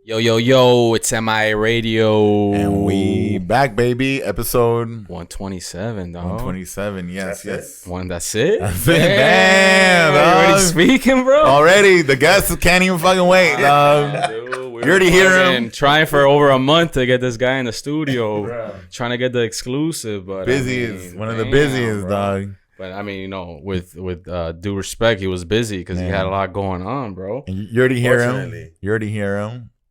Yo, it's MI Radio. And we back, baby. Episode 127, dog. 127. Yes. That's it? That's it. Damn, you dog. already speaking, bro? Already. The guests can't even fucking wait, dog. Dude, You already hear him. Trying for over a month to get this guy in the studio. Trying to get the exclusive. But One of the busiest, bro. dog. But I mean, with due respect, he was busy because he had a lot going on, bro. And you already hear him.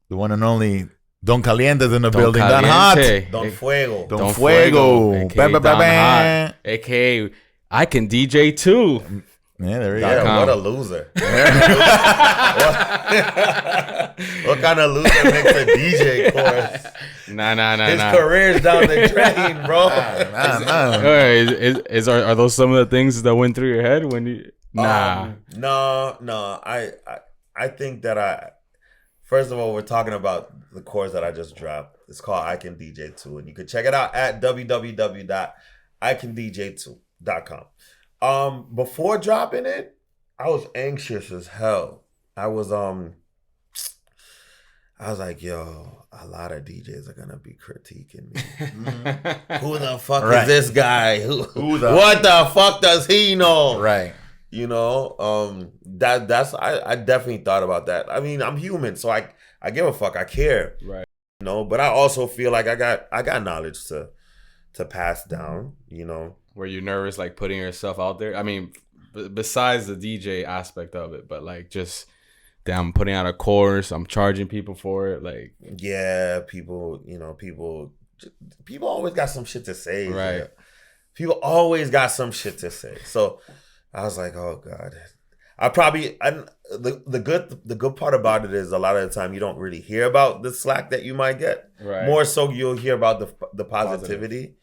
The one and only Don Caliente's in the building. Don Hot. Don Fuego. Don Fuego. AKA Don Hot. AKA I can DJ too. Yeah, there we go. Yeah, what a loser. What kind of loser makes a DJ course? Nah. His career's down the drain, bro. Nah. Are those some of the things that went through your head when you? Nah. No. I think that first of all, we're talking about the course that I just dropped. It's called I Can DJ 2, and you can check it out at www.icandj2.com. Before dropping it, I was anxious as hell. I was like, yo, a lot of DJs are gonna be critiquing me. Who the fuck is this guy? What the fuck does he know? Right. You know, I definitely thought about that. I mean, I'm human, so I give a fuck. I care. Right. You know, but I also feel like I got knowledge to pass down, you know. Were you nervous, like, putting yourself out there? I mean, besides the DJ aspect of it, but, like, just, damn, I'm putting out a course, I'm charging people for it, like. Yeah, people always got some shit to say. Right. Yeah. People always got some shit to say. So I was like, oh God. The good part about it is a lot of the time you don't really hear about the slack that you might get. Right. More so you'll hear about the positivity. Positive.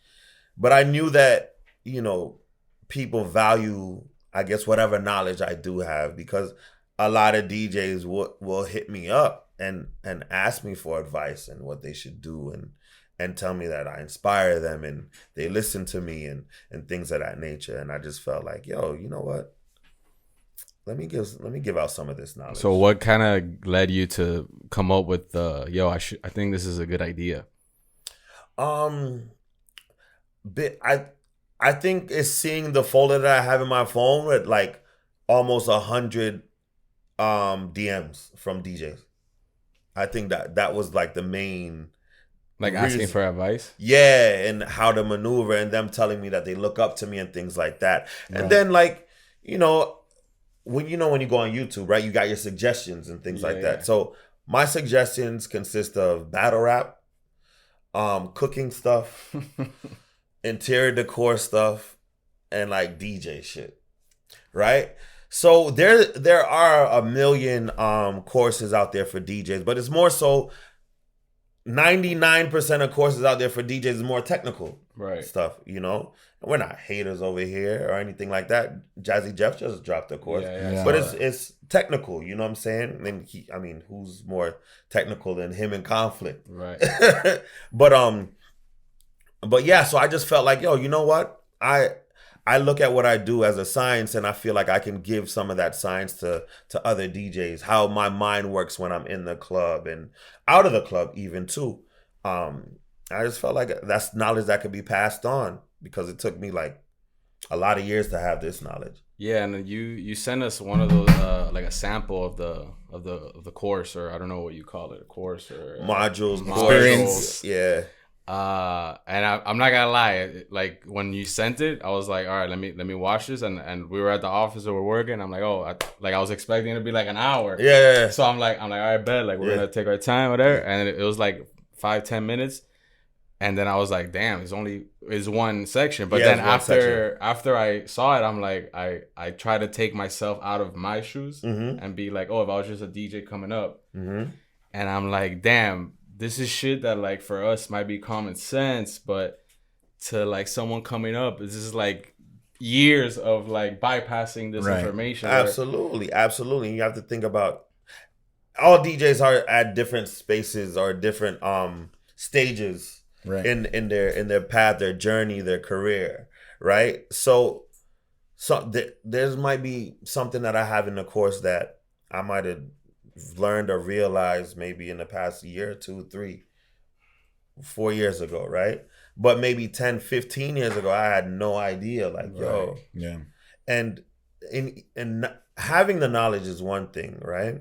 But I knew that, you know, people value, I guess, whatever knowledge I do have, because a lot of DJs will hit me up and ask me for advice and what they should do and tell me that I inspire them and they listen to me and things of that nature. And I just felt like, yo, you know what? Let me give out some of this knowledge. So what kind of led you to come up with I think this is a good idea? I think it's seeing the folder that I have in my phone with like almost 100 DMs from DJs. I think that was like the main. Like asking for advice? Yeah, and how to maneuver, and them telling me that they look up to me and things like that. And then, like, when you go on YouTube, right, you got your suggestions and things like that. So my suggestions consist of battle rap, cooking stuff, interior decor stuff, and like DJ shit, right? So there are a million courses out there for DJs, but it's more so 99% of courses out there for DJs is more technical stuff, you know. We're not haters over here or anything like that. Jazzy Jeff just dropped a course, but it's technical, you know what I'm saying? And who's more technical than him in Conflict, right? but yeah, so I just felt like, yo, you know what? I look at what I do as a science, and I feel like I can give some of that science to other DJs, how my mind works when I'm in the club and out of the club even too. I just felt like that's knowledge that could be passed on, because it took me like a lot of years to have this knowledge. Yeah, and you sent us one of those like a sample of the course, or I don't know what you call it, a course or modules, experience. Yeah. And I'm not gonna lie, like when you sent it, I was like, all right, let me watch this, and we were at the office and we're working. I'm like, I was expecting it to be like an hour. Yeah. So I'm like, all right, bet, like we're gonna take our time, whatever. And it was like 5-10 minutes, and then I was like, damn, it's one section. But then after I saw it, I'm like, I try to take myself out of my shoes and be like, if I was just a DJ coming up, and I'm like, damn. This is shit that, like, for us might be common sense, but to, like, someone coming up, this is, like, years of, like, bypassing this information. Absolutely. You have to think about, all DJs are at different spaces or different stages in their path, their journey, their career, right? So there might be something that I have in the course that I might have learned or realized maybe in the past year, 2, 3, 4 years ago, right? But maybe 10, 15 years ago, I had no idea. Like, yo. Yeah. And in having the knowledge is one thing, right?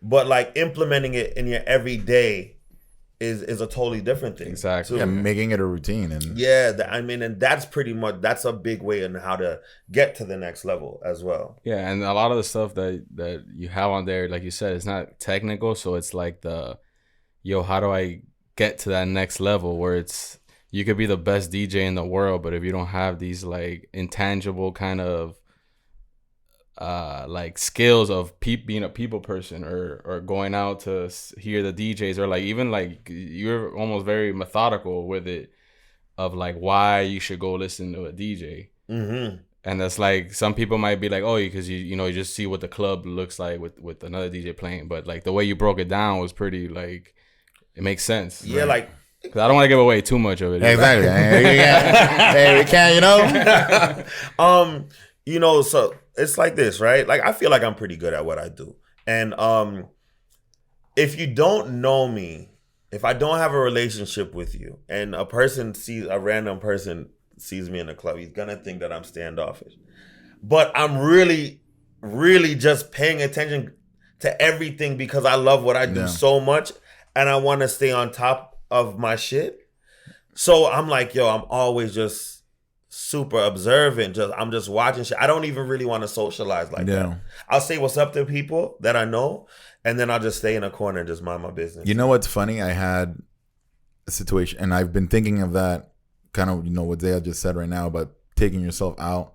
But like implementing it in your everyday is a totally different thing. Exactly. Yeah, making it a routine. And and that's pretty much, that's a big way in how to get to the next level as well. Yeah, and a lot of the stuff that you have on there, like you said, it's not technical, so it's like how do I get to that next level where it's, you could be the best DJ in the world, but if you don't have these like intangible kind of like skills of being a people person or going out to hear the DJs, or like even like you're almost very methodical with it of like why you should go listen to a DJ. Mm-hmm. And that's like, some people might be like, oh, because you know, you just see what the club looks like with another DJ playing, but like the way you broke it down was pretty, like, it makes sense. Yeah, right? like, because I don't want to give away too much of it. Exactly. Hey, we can, you know. You know, so it's like this, right? Like, I feel like I'm pretty good at what I do. And if you don't know me, if I don't have a relationship with you, and a random person sees me in the club, he's gonna think that I'm standoffish. But I'm really, really just paying attention to everything because I love what I do so much, and I want to stay on top of my shit. So I'm like, yo, I'm always just super observant. I'm just watching shit. I don't even really want to socialize like that. I'll say what's up to people that I know, and then I'll just stay in a corner and just mind my business. You know what's funny? I had a situation, and I've been thinking of that kind of, you know, what Zea just said right now about taking yourself out.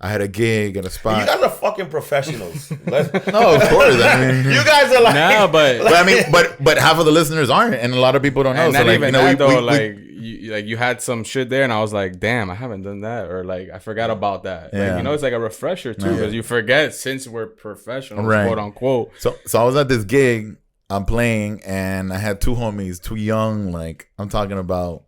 I had a gig at a spot. You guys are fucking professionals. No, of course. I mean, you guys are like, nah, but I mean, but half of the listeners aren't, and a lot of people don't know. And so not like, even you know, that though. You had some shit there, and I was like, damn, I haven't done that, or like I forgot about that. Yeah. Like, you know, it's like a refresher too, because you forget since we're professionals, Right. quote unquote. So I was at this gig, I'm playing, and I had two homies, two young, like I'm talking about,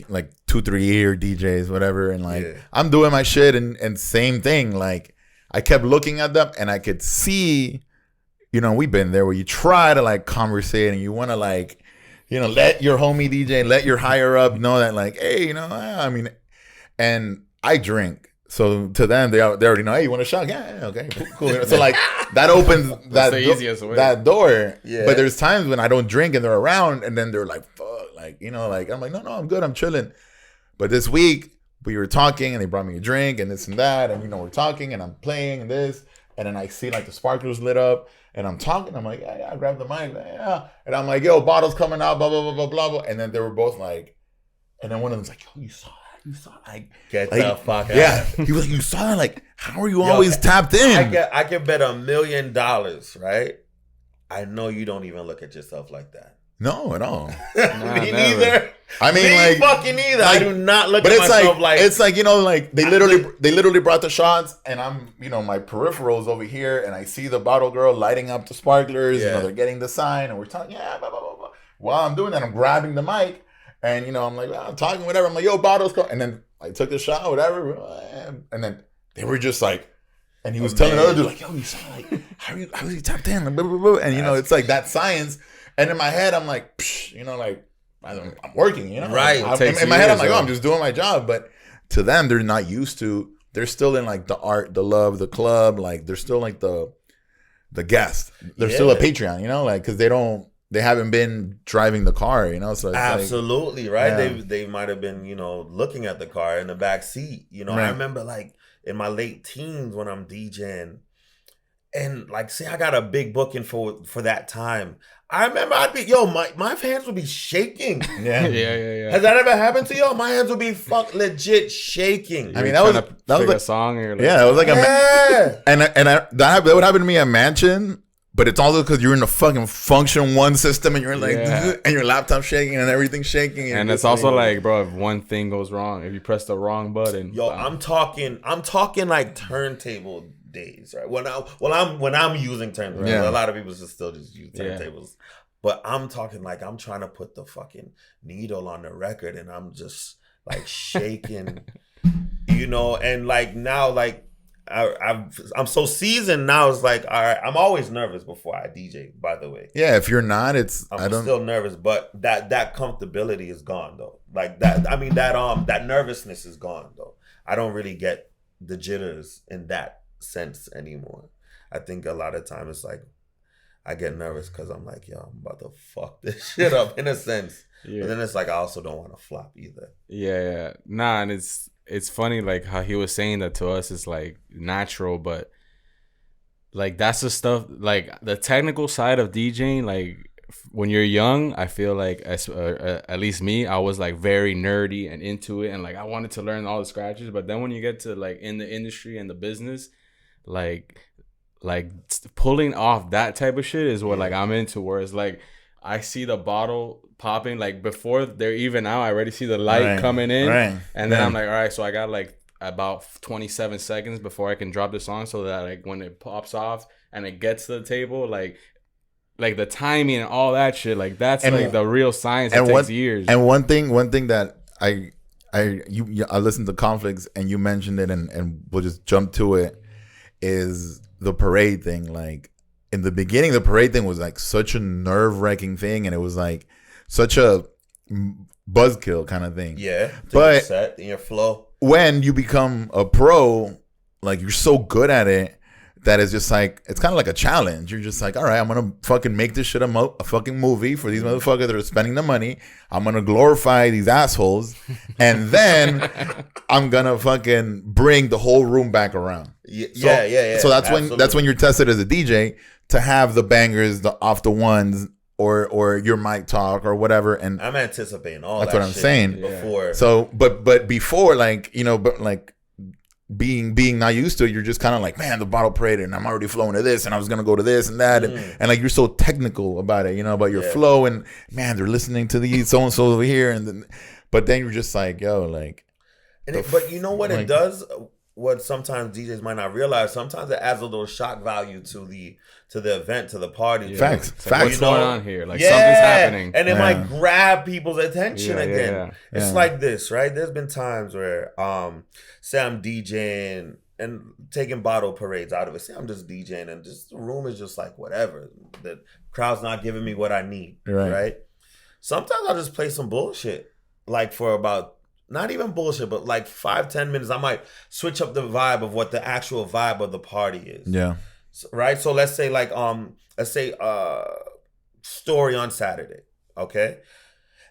like 2-3 year DJs, whatever, and like I'm doing my shit, and same thing. Like I kept looking at them, and I could see, you know, we've been there where you try to like conversate, and you want to like, you know, let your homie DJ, let your higher up know that like, hey, you know, I mean, and I drink. So to them, they already know, hey, you want a shot? Yeah, okay, cool. So like that opens that door. Yeah. But there's times when I don't drink and they're around, and then they're like, fuck, like, you know, like I'm like, no, I'm good, I'm chilling. But this week we were talking, and they brought me a drink and this and that, and you know, we're talking, and I'm playing and this, and then I see like the sparklers lit up, and I'm talking. I'm like, yeah, I grab the mic, yeah, and I'm like, yo, bottles coming out, blah blah blah blah blah blah, and then they were both like, and then one of them's like, yo, you saw like, get the fuck out. Yeah, he was like, you saw that? Like, how are you always tapped in? I can bet $1 million, right? I know you don't even look at yourself like that. No, at all. Me neither. I mean, me like, fucking either. Like, I do not look at myself like. It's like, you know, like they literally brought the shots, and I'm, you know, my peripherals over here, and I see the bottle girl lighting up the sparklers. You know, they're getting the sign, and we're talking, blah blah blah blah. While I'm doing that, I'm grabbing the mic. And, you know, I'm like, I'm talking, whatever. I'm like, yo, bottles come. And then I took the shot, whatever. And then they were just like, and he was telling the other dude, like, yo, you saw, like, how is he tapped in? Like, blah, blah, blah. And, you know, it's like that science. And in my head, I'm like, psh, you know, like, I'm working, you know? Right. In my head, I'm like, oh, I'm just doing my job. But to them, they're not used to, they're still in, like, the art, the love, the club. Like, they're still, like, the guest. They're still a Patreon, you know? Like, because they haven't been driving the car, you know? So it's absolutely, like, right? Yeah. They might have been, you know, looking at the car in the back seat. You know, right. I remember like in my late teens when I'm DJing, and like, say I got a big booking for that time. I remember I'd be, my hands would be shaking. Yeah. Has that ever happened to you? My hands would be legit shaking. I mean, that was like a song. Or like, yeah, it was like that would happen to me at Mansion. But it's also because you're in a fucking function one system, and you're like, and your laptop's shaking and everything's shaking. And it's also like, bro, if one thing goes wrong, if you press the wrong button. I'm talking like turntable days, right? When I'm using turntables, a lot of people still just use turntables. But I'm talking like I'm trying to put the fucking needle on the record, and I'm just like shaking, you know. And like now, like I'm so seasoned now. It's like, all right, I'm always nervous before I DJ. By the way, yeah. If you're not, I'm still nervous, but that comfortability is gone though. Like that, I mean that nervousness is gone though. I don't really get the jitters in that sense anymore. I think a lot of time it's like I get nervous because I'm like, yo, I'm about to fuck this shit up in a sense. Yeah. But then it's like I also don't want to flop either. Yeah. Nah, and it's funny like how he was saying that to us is like natural, but like that's the stuff like the technical side of DJing. Like when you're young, I feel like at least me, I was like very nerdy and into it, and like I wanted to learn all the scratches. But then when you get to like in the industry and the business, like pulling off that type of shit is what like I'm into. Whereas like I see the bottle popping like before they're even out, I already see the light coming in, and then I'm like, all right, so I got like about 27 seconds before I can drop the song, so that like when it pops off and it gets to the table, like the timing and all that shit, like that's like the real science. It takes years. And one thing that I listened to Conflicts and you mentioned it, and we'll just jump to it, is the parade thing. Like in the beginning, the parade thing was like such a nerve-wracking thing, and it was like such a buzzkill kind of thing. Yeah, but set in your flow. When you become a pro, like you're so good at it that it's just like it's kind of like a challenge. You're just like, all right, I'm gonna fucking make this shit a fucking movie for these motherfuckers that are spending the money. I'm gonna glorify these assholes, and then I'm gonna fucking bring the whole room back around. Yeah. So that's when you're tested as a DJ to have the bangers, the off the ones, or your mic talk or whatever. And I'm anticipating all that's that. what I'm saying. Before, so but before, like, you know, but like being not used to it, you're just kind of like, man, the bottle parade, and I'm already flowing to this, and I was gonna go to this and that, and like you're so technical about it, you know, about your flow, and man, they're listening to these so and so over here, and then, but then you're just like, yo, like, but you know what it does. What sometimes DJs might not realize, sometimes it adds a little shock value to the event, to the party. Facts. What's going on here? Like something's happening, and it might grab people's attention again. It's like this, right? There's been times where, say I'm DJing and taking bottle parades out of it. Say I'm just DJing and just the room is just like whatever. The crowd's not giving me what I need, right? Sometimes I'll just play some bullshit, like for about. Not even bullshit, but like 5-10 minutes, I might switch up the vibe of what the actual vibe of the party is. Yeah. Right? So let's say like story on Saturday, okay?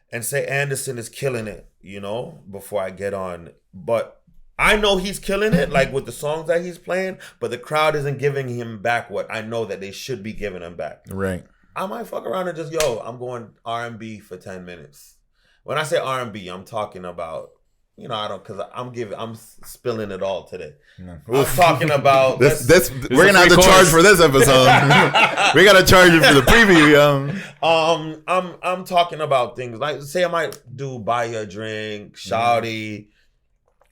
And say Anderson is killing it, you know, before I get on. But I know he's killing it, like with the songs that he's playing, but the crowd isn't giving him back what I know that they should be giving him back. Right. I might fuck around and just, I'm going R&B for 10 minutes. When I say R&B, I'm talking about, you know, because I'm spilling it all today. I'm talking about this we're gonna have to charge for this episode. We gotta charge you for the preview. I'm talking about things like, say I might do Buy You a Drink, Shawty,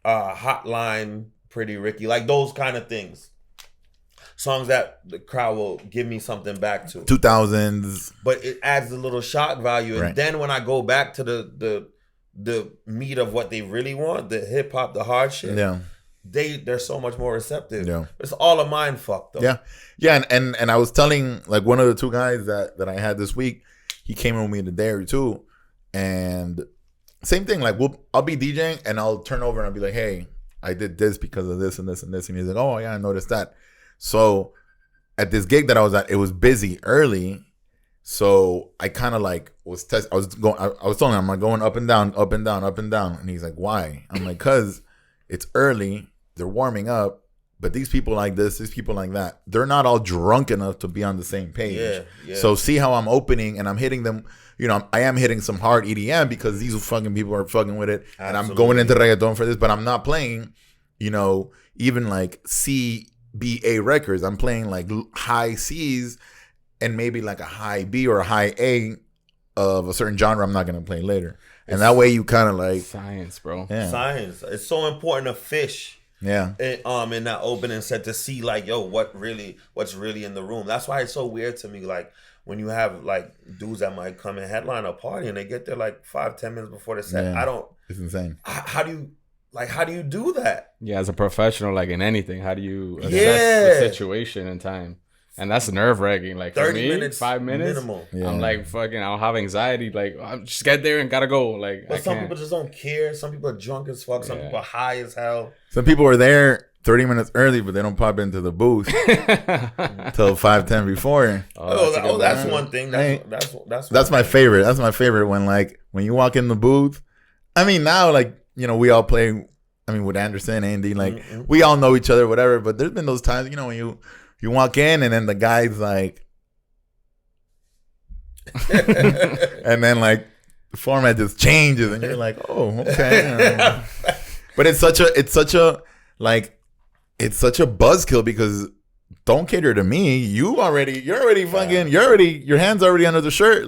Hotline, Pretty Ricky, like those kind of things. Songs that the crowd will give me something back to. 2000s. But it adds a little shock value. And then when I go back to the meat of what they really want, the hip hop, the hard shit, they're so much more receptive. Yeah. It's all a mind fuck though. Yeah. Yeah, and I was telling like one of the two guys that I had this week, he came in with me in the day or two, and same thing, like I'll be DJing and I'll turn over and I'll be like, hey, I did this because of this and this and this, and he's like, oh yeah, I noticed that. So at this gig that I was at, it was busy early. So I kind of like I was telling him, I'm like going up and down, up and down, up and down. And he's like, why? I'm like, cause it's early. They're warming up. But these people like this, these people like that, they're not all drunk enough to be on the same page. Yeah. So see how I'm opening and I'm hitting them. You know, I am hitting some hard EDM because these fucking people are fucking with it. Absolutely. And I'm going into reggaeton for this, but I'm not playing, you know, even like CBA records. I'm playing like high C's and maybe like a high B or a high A of a certain genre I'm not going to play later. And that way you kind of like... Science, bro. Yeah. Science. It's so important to fish. Yeah. In that opening set to see like, yo, what's really in the room. That's why it's so weird to me. Like when you have like dudes that might come and headline a party and they get there like 5-10 minutes before the set. Yeah. It's insane. How do you Like, how do you do that? Yeah, as a professional, like in anything, how do you assess the situation and time? And that's nerve wracking. Like 30 for me, minutes 5 minutes minimal. Yeah. I'm like fucking. I'll have anxiety. Like I just get there and gotta go. Like, but some people just don't care. Some people are drunk as fuck. Some people are high as hell. Some people are there 30 minutes early, but they don't pop into the booth till 5-10 before. That's one thing. That's my favorite. That's my favorite when you walk in the booth. I mean, now we all play. I mean, with Anderson, Andy, we all know each other, whatever. But there's been those times, when you walk in and then the guy's like, and then the format just changes and you're like, oh, okay. But it's such a buzzkill because don't cater to me. You're already your hand's already under the shirt.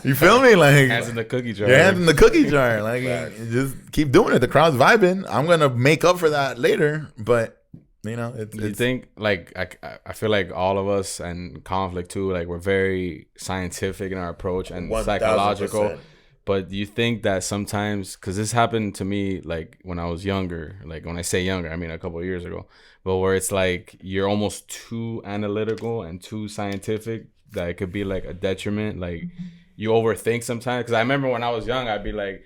You feel me? Hands in the cookie jar. Your hands in the cookie jar. You just keep doing it. The crowd's vibing. I'm going to make up for that later. But, you think I feel like all of us and Conflict too, we're very scientific in our approach and 1,000%. Psychological. But do you think that sometimes, because this happened to me when I was younger, when I say younger, I mean a couple of years ago, but where it's you're almost too analytical and too scientific that it could be a detriment. You overthink sometimes. Because I remember when I was young, I'd be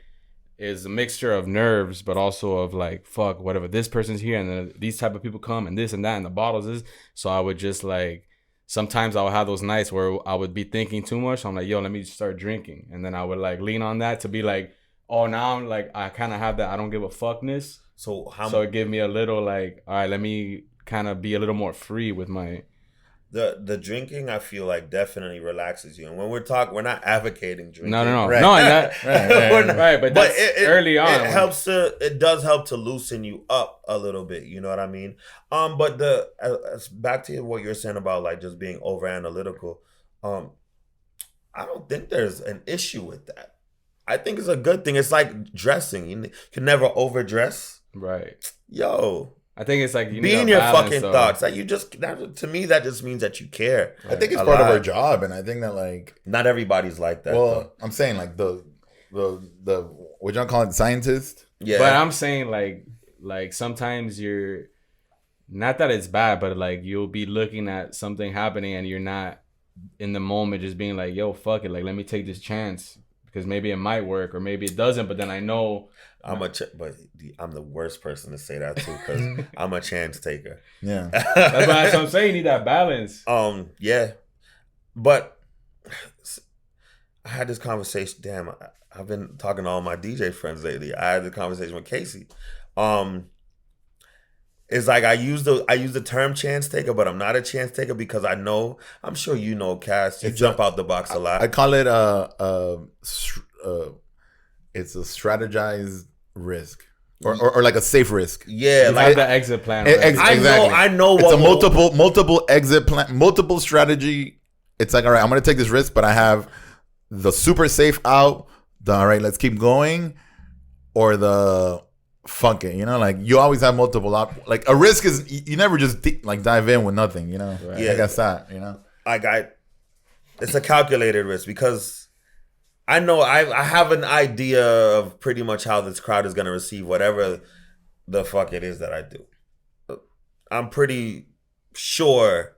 it's a mixture of nerves, but also of fuck, whatever, this person's here and then these type of people come and this and that and the bottles is. So I would just sometimes I would have those nights where I would be thinking too much. I'm yo, let me just start drinking. And then I would lean on that to be oh, now I'm I kind of have that I don't give a fuckness. So it give me a little all right, let me kind of be a little more free with my... The drinking, I feel definitely relaxes you. And when we're not advocating drinking. No. Right. No, and that, right. But that's early on. It does help to loosen you up a little bit. You know what I mean? But back to what you're saying about just being over analytical. I don't think there's an issue with that. I think it's a good thing. It's like dressing. You can never overdress. Right. Yo. I think it's you be in your fucking thoughts. To me, that just means that you care. Right. I think it's part of our job, and I think that not everybody's like that. Well, though. I'm saying the what y'all call it, scientist. Yeah, but I'm saying sometimes you're not that it's bad, but you'll be looking at something happening and you're not in the moment, just being yo, fuck it, let me take this chance because maybe it might work or maybe it doesn't. But then I know. But I'm the worst person to say that too because I'm a chance taker. Yeah, that's what I'm saying. You need that balance. Yeah, but I had this conversation. Damn, I've been talking to all my DJ friends lately. I had the conversation with Casey. It's I use the term chance taker, but I'm not a chance taker because I know. I'm sure you know, Cass. You jump out the box a lot. I call it it's a strategized risk or a safe risk. Yeah, like the exit plan. Right? Exactly. I know. It's a multiple exit plan, multiple strategy. It's all right, I'm gonna take this risk, but I have the super safe out. All right, let's keep going, or the fuck it. You always have multiple a risk is you never just dive in with nothing. Right. Yeah, I guess that. It's a calculated risk because. I know I have an idea of pretty much how this crowd is going to receive whatever the fuck it is that I do. I'm pretty sure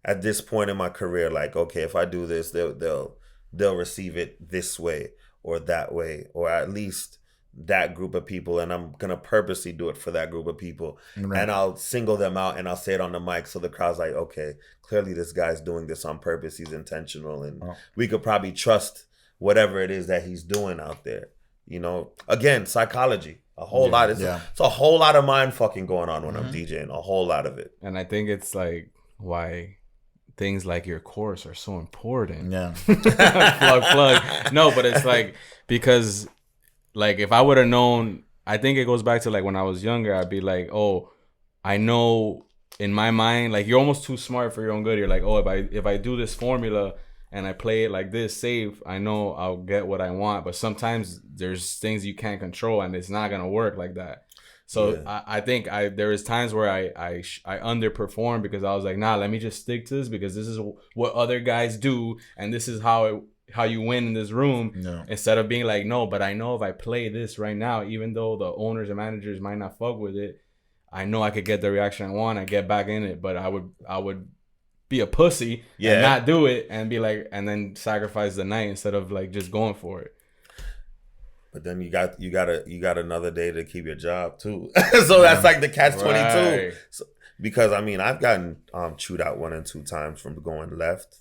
at this point in my career, okay, if I do this, they'll receive it this way or that way, or at least that group of people, and I'm going to purposely do it for that group of people. Right. And I'll single them out and I'll say it on the mic so the crowd's okay, clearly this guy's doing this on purpose. He's intentional and we could probably trust whatever it is that he's doing out there. Again, psychology, a whole lot. It's a whole lot of mind fucking going on when I'm DJing, a whole lot of it. And I think it's why things like your course are so important. Yeah. plug. No, but it's because if I would have known, I think it goes back to when I was younger, I'd be oh, I know in my mind, you're almost too smart for your own good. You're oh, if I do this formula and I play it like this safe, I know I'll get what I want. But sometimes there's things you can't control and it's not gonna work like that. So I think there is times where I underperform because I was nah, let me just stick to this because this is what other guys do and this is how how you win in this room. No. Instead of being like, no, but I know if I play this right now, even though the owners and managers might not fuck with it, I know I could get the reaction I want. I get back in it, but I would be a pussy and not do it and be like, and then sacrifice the night instead of like just going for it. But then you got another day to keep your job too. So that's like the catch 22. Right. So, because I mean, I've gotten chewed out 1 and 2 times from going left.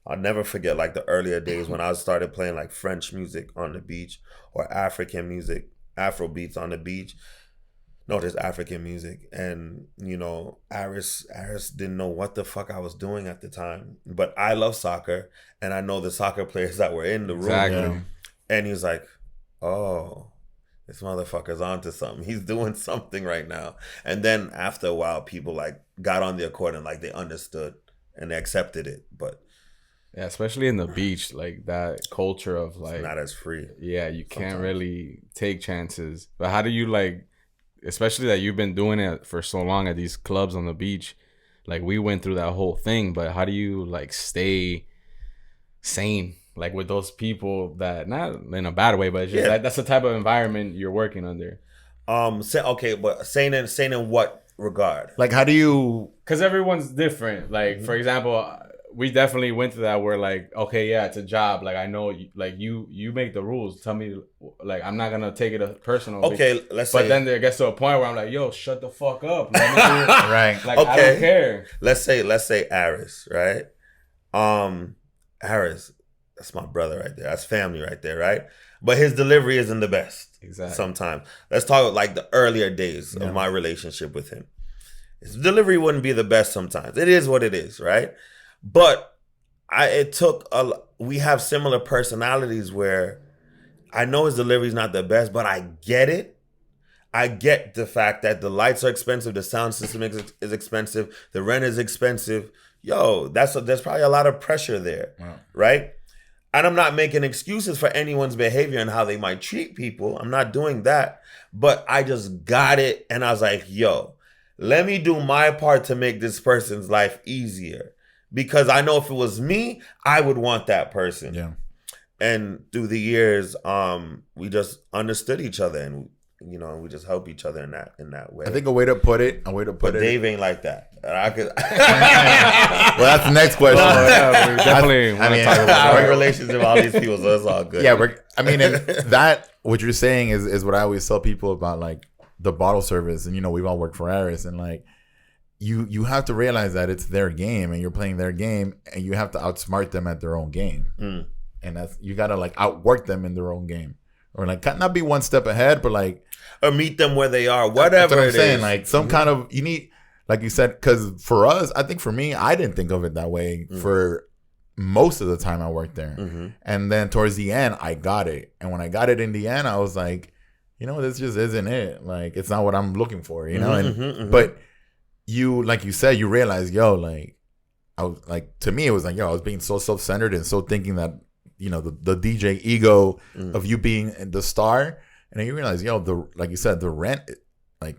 I'll never forget like the earlier days when I started playing like French music on the beach or African music, Afro beats on the beach. No, just African music. And, you know, Aris didn't know what the fuck I was doing at the time. But I love soccer and I know the soccer players that were in the room. Exactly. And he was like, oh, this motherfucker's onto something. He's doing something right now. And then after a while, people like got on the accord and like they understood and they accepted it. But yeah, especially in the beach, like that culture of like, it's not as free. Yeah, you can't really take chances. But how do you like, especially that you've been doing it for so long at these clubs on the beach, like we went through that whole thing, but how do you like stay sane, like with those people that, not in a bad way, but it's just that's the type of environment you're working under? Okay, but sane in what regard? Like, how do you? Because everyone's different. Like, for example, we definitely went through that where like, okay, yeah, it's a job. Like, I know, like you make the rules. Tell me, like, I'm not gonna take it personal. Okay, let's say. But then there gets to a point where I'm like, yo, shut the fuck up. Let me do it. Right. Like, okay. I don't care. Let's say Aris, right? Aris, that's my brother right there. That's family right there, right? But his delivery isn't the best. Exactly. Sometimes. Let's talk like the earlier days of my relationship with him. His delivery wouldn't be the best sometimes. It is what it is, right? But we have similar personalities where I know his delivery is not the best, but I get it. I get the fact that the lights are expensive, the sound system is expensive, the rent is expensive. Yo, there's probably a lot of pressure there, right? And I'm not making excuses for anyone's behavior and how they might treat people. I'm not doing that. But I just got it, and I was like, yo, let me do my part to make this person's life easier. Because I know if it was me, I would want that person. Yeah. And through the years, we just understood each other, and you know, we just help each other in that way. I think a way to put it. Dave ain't like that. I could. Well, that's the next question. We definitely want to talk about our relationship with all these people, so it's all good. Yeah, that what you're saying is what I always tell people about like the bottle service, and you know, we've all worked for Aris, and like. You have to realize that it's their game and you're playing their game, and you have to outsmart them at their own game. And that's, you gotta like outwork them in their own game, or like not be one step ahead, but like, or meet them where they are, whatever that's what I'm saying. Like some kind of, you need, like you said, because for us, I think for me, I didn't think of it that way for most of the time I worked there. And then towards the end, I got it. And when I got it in the end, I was like, you know, this just isn't it. Like, it's not what I'm looking for, you know? And but you, like you said, you realize, yo, like, I was like, to me, it was like, yo, I was being so self-centered and so thinking that, you know, the DJ ego of you being the star. And then you realize, yo, like you said, the rent, like,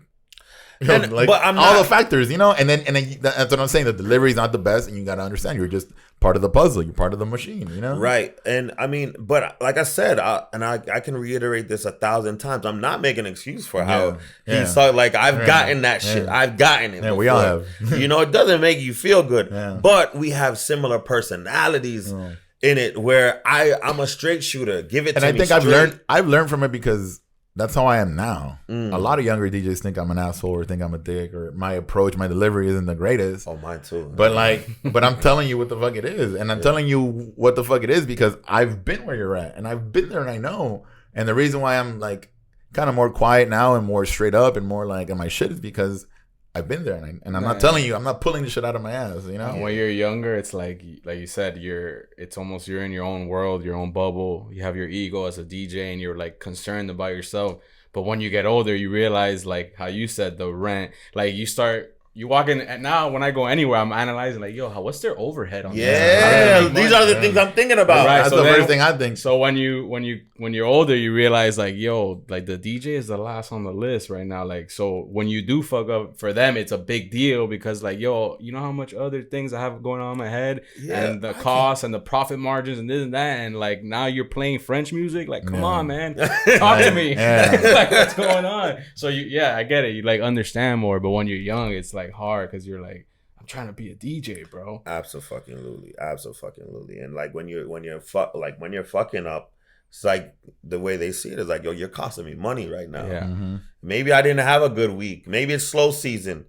you know, like but I'm all the factors, you know, and then that's what I'm saying. The delivery is not the best, and you got to understand you're just part of the puzzle. You're part of the machine, you know. Right, and I mean, but like I said, I can reiterate this 1,000 times. I'm not making an excuse for how he saw. Like I've gotten that shit. I've gotten it. Yeah, we all have. You know, it doesn't make you feel good, but we have similar personalities in it. Where I'm a straight shooter. Give it. And to I me think straight. I've learned from it because. That's how I am now. A lot of younger DJs think I'm an asshole or think I'm a dick, or my approach, my delivery isn't the greatest. Oh, mine too. But but I'm telling you what the fuck it is. And I'm telling you what the fuck it is because I've been where you're at, and I've been there, and I know. And the reason why I'm like kind of more quiet now and more straight up and more like on my shit is because I've been there, and I'm not telling you, I'm not pulling the shit out of my ass, you know? When you're younger, it's like you said, it's almost you're in your own world, your own bubble. You have your ego as a DJ, and you're like concerned about yourself. But when you get older, you realize, like how you said, the rent, like you start you walk in, and now when I go anywhere, I'm analyzing like, yo, what's their overhead on this? Yeah, these are the things I'm thinking about. Right, that's the first thing I think. So when you're older, you realize like, yo, like the DJ is the last on the list right now. Like, so when you do fuck up, for them, it's a big deal because like, yo, you know how much other things I have going on in my head, and the costs and the profit margins and this and that, and like now you're playing French music. Like, come on, man, talk to me. Like, what's going on? So I get it. You like understand more, but when you're young, it's like hard because you're like, I'm trying to be a DJ, bro. Absolutely. And like when you're fucking up, it's like the way they see it is like, yo, you're costing me money right now. Yeah. Mm-hmm. Maybe I didn't have a good week. Maybe it's slow season,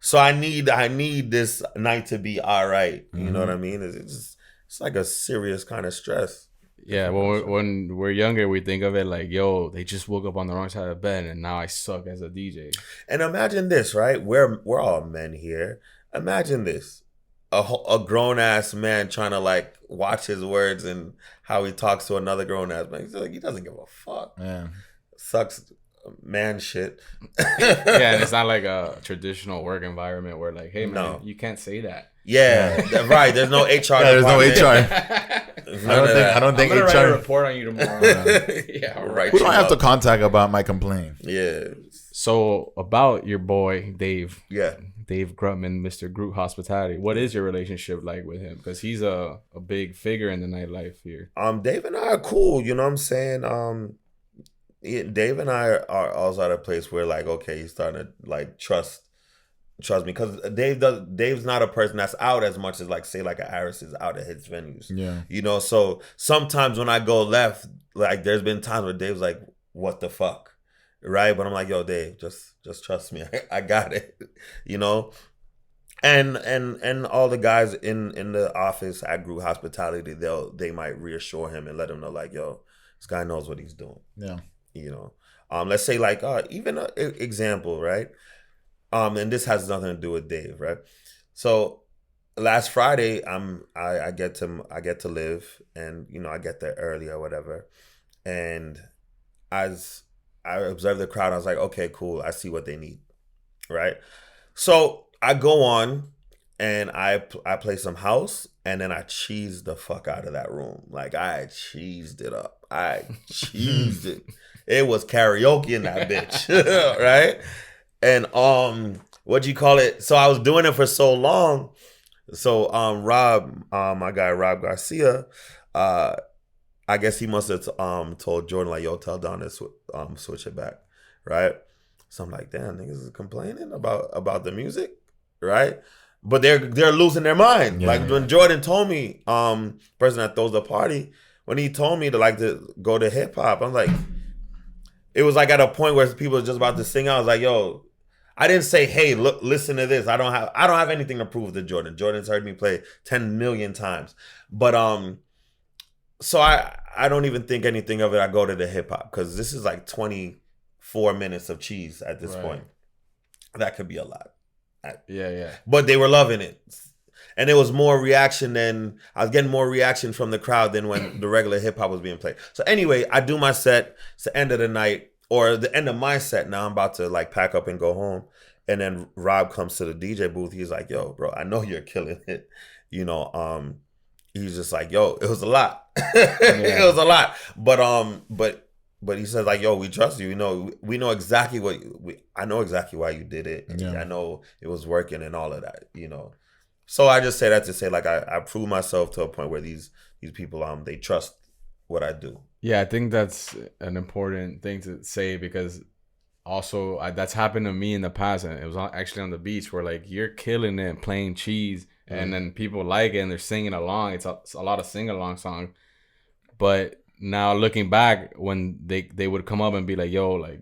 so I need this night to be all right. You know what I mean? It's like a serious kind of stress. Yeah, when we're younger, we think of it like, yo, they just woke up on the wrong side of bed, and now I suck as a DJ. And imagine this, right? We're all men here. Imagine this: a grown ass man trying to like watch his words and how he talks to another grown ass man. He's like, he doesn't give a fuck. Yeah, sucks, man. Shit. Yeah, and it's not like a traditional work environment where like, hey man, you can't say that. Yeah, right. There's no HR. there's no HR. I don't think I'm gonna HR. write a report on you tomorrow. Yeah, right. Who do I have to contact about my complaint? Yeah. So about your boy Dave. Yeah. Dave Grutman, Mr. Groot Hospitality. What is your relationship like with him? Because he's a big figure in the nightlife here. Dave and I are cool. You know what I'm saying? Dave and I are also at a place where like, okay, he's starting to like trust me, because Dave's not a person that's out as much as like say like a Harris is out at his venues. Yeah. You know, so sometimes when I go left, like there's been times where Dave's like, what the fuck? Right? But I'm like, yo, Dave, just trust me. I got it. You know? And all the guys in the office at Groot Hospitality, they might reassure him and let him know like, yo, this guy knows what he's doing. Yeah. You know? Let's say like even an example, right? And this has nothing to do with Dave, right? So last Friday, I get to live, and you know, I get there early or whatever, and as I observed the crowd, I was like, okay, cool, I see what they need, right? So I go on and I play some house, and then I cheese the fuck out of that room. Like I cheesed it up. I cheesed it. It was karaoke in that bitch, right? And what you call it? So I was doing it for so long. So Rob, my guy Rob Garcia, I guess he must have told Jordan like, yo, tell Don to switch it back, right? So I'm like, damn, niggas is complaining about the music, right? But they're losing their mind. Yeah, like when Jordan told me, person that throws the party, when he told me to go to hip hop, I'm like, it was like at a point where people were just about to sing out. I was like, yo, I didn't say, hey, look, listen to this. I don't have anything to prove to Jordan. Jordan's heard me play 10 million times. But so I don't even think anything of it. I go to the hip hop because this is like 24 minutes of cheese at this point. That could be a lot. Yeah. But they were loving it. And it was more reaction than, I was getting more reaction from the crowd than when the regular hip hop was being played. So anyway, I do my set. It's the end of the night, or the end of my set. Now I'm about to like pack up and go home. And then Rob comes to the DJ booth. He's like, yo, bro, I know you're killing it. You know, he's just like, yo, it was a lot. It was a lot. But he says like, yo, we trust you. You know, we know exactly I know exactly why you did it. Yeah. I know it was working and all of that, you know. So I just say that to say like I proved myself to a point where these people they trust what I do. Yeah, I think that's an important thing to say, because also that's happened to me in the past, and it was actually on the beach where like you're killing it playing cheese, and then people like it and they're singing along. It's a lot of sing along songs, but now looking back, when they would come up and be like, yo, like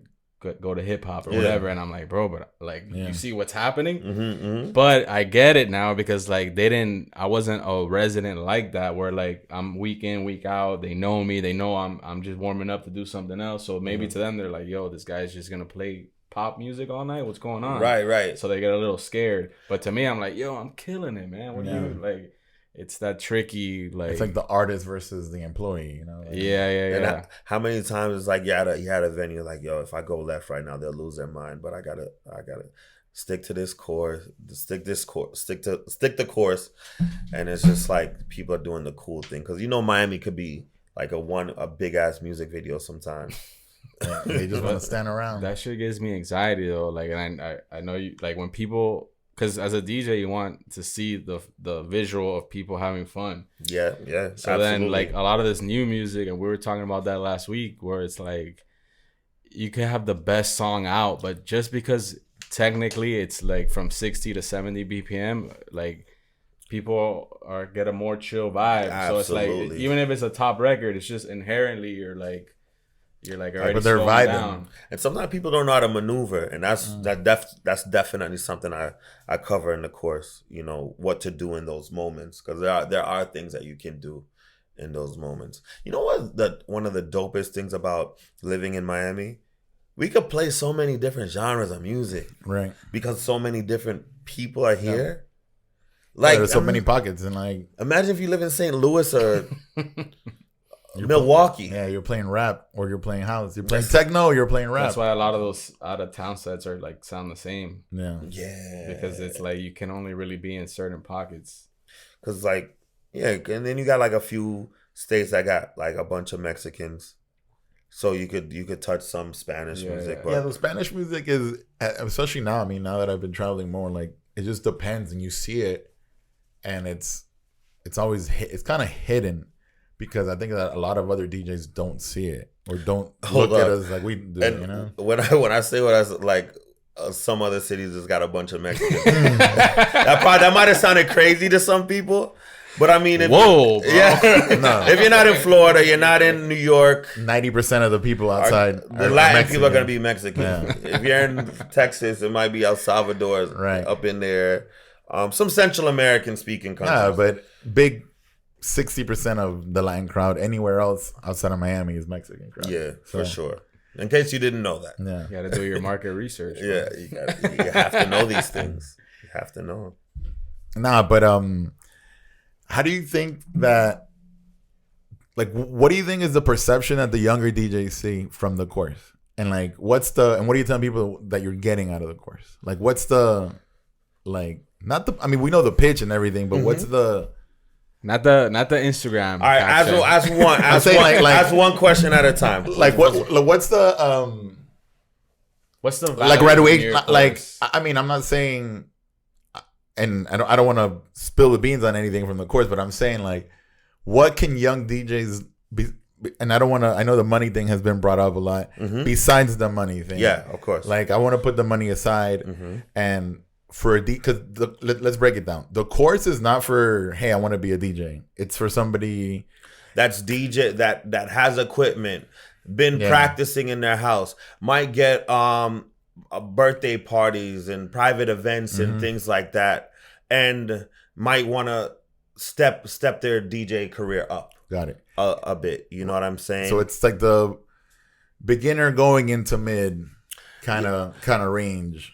go to hip hop or whatever, and I'm like, bro, but like you see what's happening. But I get it now, because like I wasn't a resident like that where like I'm week in week out, they know me, they know I'm just warming up to do something else, so maybe to them they're like, yo, this guy's just gonna play pop music all night, what's going on? Right. So they get a little scared. But to me, I'm like, yo, I'm killing it, man. What do you like? It's that tricky, like it's like the artist versus the employee, you know? Like, yeah. And how many times it's like you had a venue like, yo, if I go left right now, they'll lose their mind. But I gotta stick to this course, stick the course, and it's just like people are doing the cool thing because Miami could be like a big ass music video sometimes. They just want to stand around. That shit gives me anxiety though. Like, and I know you like when people, because as a DJ you want to see the visual of people having fun. Yeah. So absolutely. then like a lot of this new music, and we were talking about that last week, where it's like you can have the best song out, but just because technically it's like from 60 to 70 BPM, like people get a more chill vibe. Absolutely. So it's like even if it's a top record, it's just inherently you're like already but they're vibing down. And sometimes people don't know how to maneuver, and that's definitely something I cover in the course. What to do in those moments, because there are things that you can do in those moments. You know what? One of the dopest things about living in Miami, we could play so many different genres of music, right? Because so many different people are here. Like there's so many pockets, and like imagine if you live in St. Louis or Milwaukee. You're playing rap or you're playing house. You're playing techno. You're playing rap. That's why a lot of those out of town sets are like sound the same. Yeah. Because it's like you can only really be in certain pockets. Because and then you got like a few states that got like a bunch of Mexicans, so you could touch some Spanish music. But the Spanish music is, especially now. I mean, now that I've been traveling more, like it just depends, and you see it, and it's always it's kind of hidden. Because I think that a lot of other DJs don't see it or don't look at us like we do. And when I say what I like, some other cities just got a bunch of Mexicans. that might have sounded crazy to some people, but I mean, bro. If you're not in Florida, you're not in New York. 90% of the people outside, the Latin people are gonna be Mexican. Yeah. If you're in Texas, it might be El Salvador, right up in there. Some Central American speaking countries. Yeah, but big. 60% of the Latin crowd anywhere else outside of Miami is Mexican crowd. Yeah, for sure. In case you didn't know that. Yeah. You got to do your market research. Yeah, you have to know these things. You have to know. Nah, but how do you think that, like, what do you think is the perception that the younger DJs see from the course? And like, what do you tell people that you're getting out of the course? Like, what's the, like, we know the pitch and everything, but what's the... Not the Instagram. All right, ask one question at a time. Like what's the like graduation? Like I mean, I'm not saying, and I don't want to spill the beans on anything from the course, but I'm saying like, what can young DJs be? And I don't want to. I know the money thing has been brought up a lot. Besides the money thing, yeah, of course. Like I want to put the money aside and. For because let's break it down. The course is not for, hey, I want to be a DJ. It's for somebody that's DJ that has equipment, been practicing in their house, might get birthday parties and private events and things like that, and might want to step their DJ career up. Got it. A bit. You know what I'm saying? So it's like the beginner going into mid kind of range.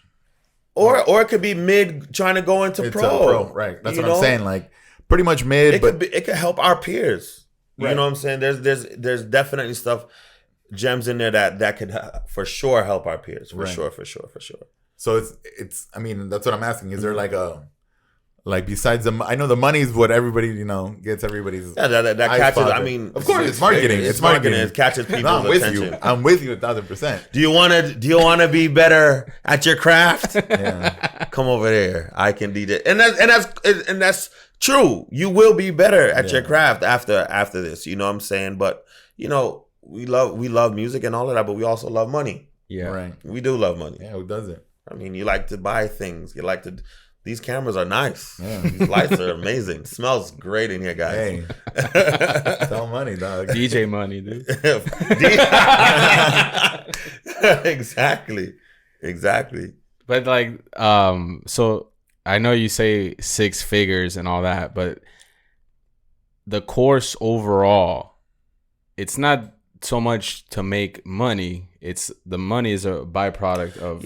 Or it could be mid trying to go into pro. Right? That's what I'm saying. Like pretty much mid, it could help our peers. Right. You know what I'm saying? There's definitely gems in there that could for sure help our peers. For sure. So it's. I mean, that's what I'm asking. Is there like besides I know the money is what everybody gets everybody's. Yeah, that catches. I mean, of course, it's marketing. It's marketing. It catches people's attention. I'm with you 1,000%. Do you want to be better at your craft? Yeah. Come over there. I can DJ, and that's true. You will be better at your craft after this. You know what I'm saying? But we love music and all of that, but we also love money. Yeah, right. We do love money. Yeah, who doesn't? I mean, you like to buy things. You like to. These cameras are nice. Yeah. These lights are amazing. Smells great in here, guys. Hey, it's all money, dog. DJ money, dude. Exactly. But like, so I know you say 6 figures and all that, but the course overall, it's not so much to make money. It's the money is a byproduct of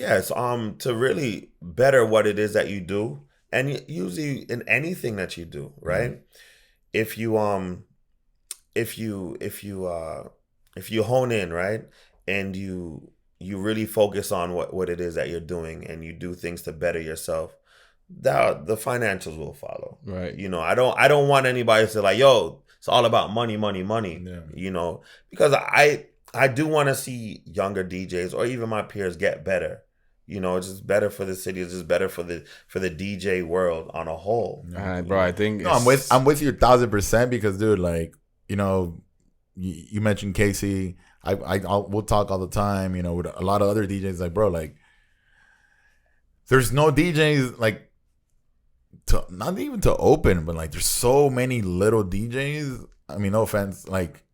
to really better what it is that you do, and usually in anything that you do, right? If you hone in, right, and you you really focus on what it is that you're doing, and you do things to better yourself, the financials will follow. Right. You know, I don't want anybody to say like, yo, it's all about money. Yeah. You know, because I do want to see younger DJs or even my peers get better. You know, it's just better for the city. It's just better for the DJ world on a whole. Bro, I think no, I'm with you 1,000% because, dude, like, you know, you mentioned Casey. We'll talk all the time. You know, with a lot of other DJs, like, bro, like, there's no DJs like to not even to open, but like, there's so many little DJs. I mean, no offense, like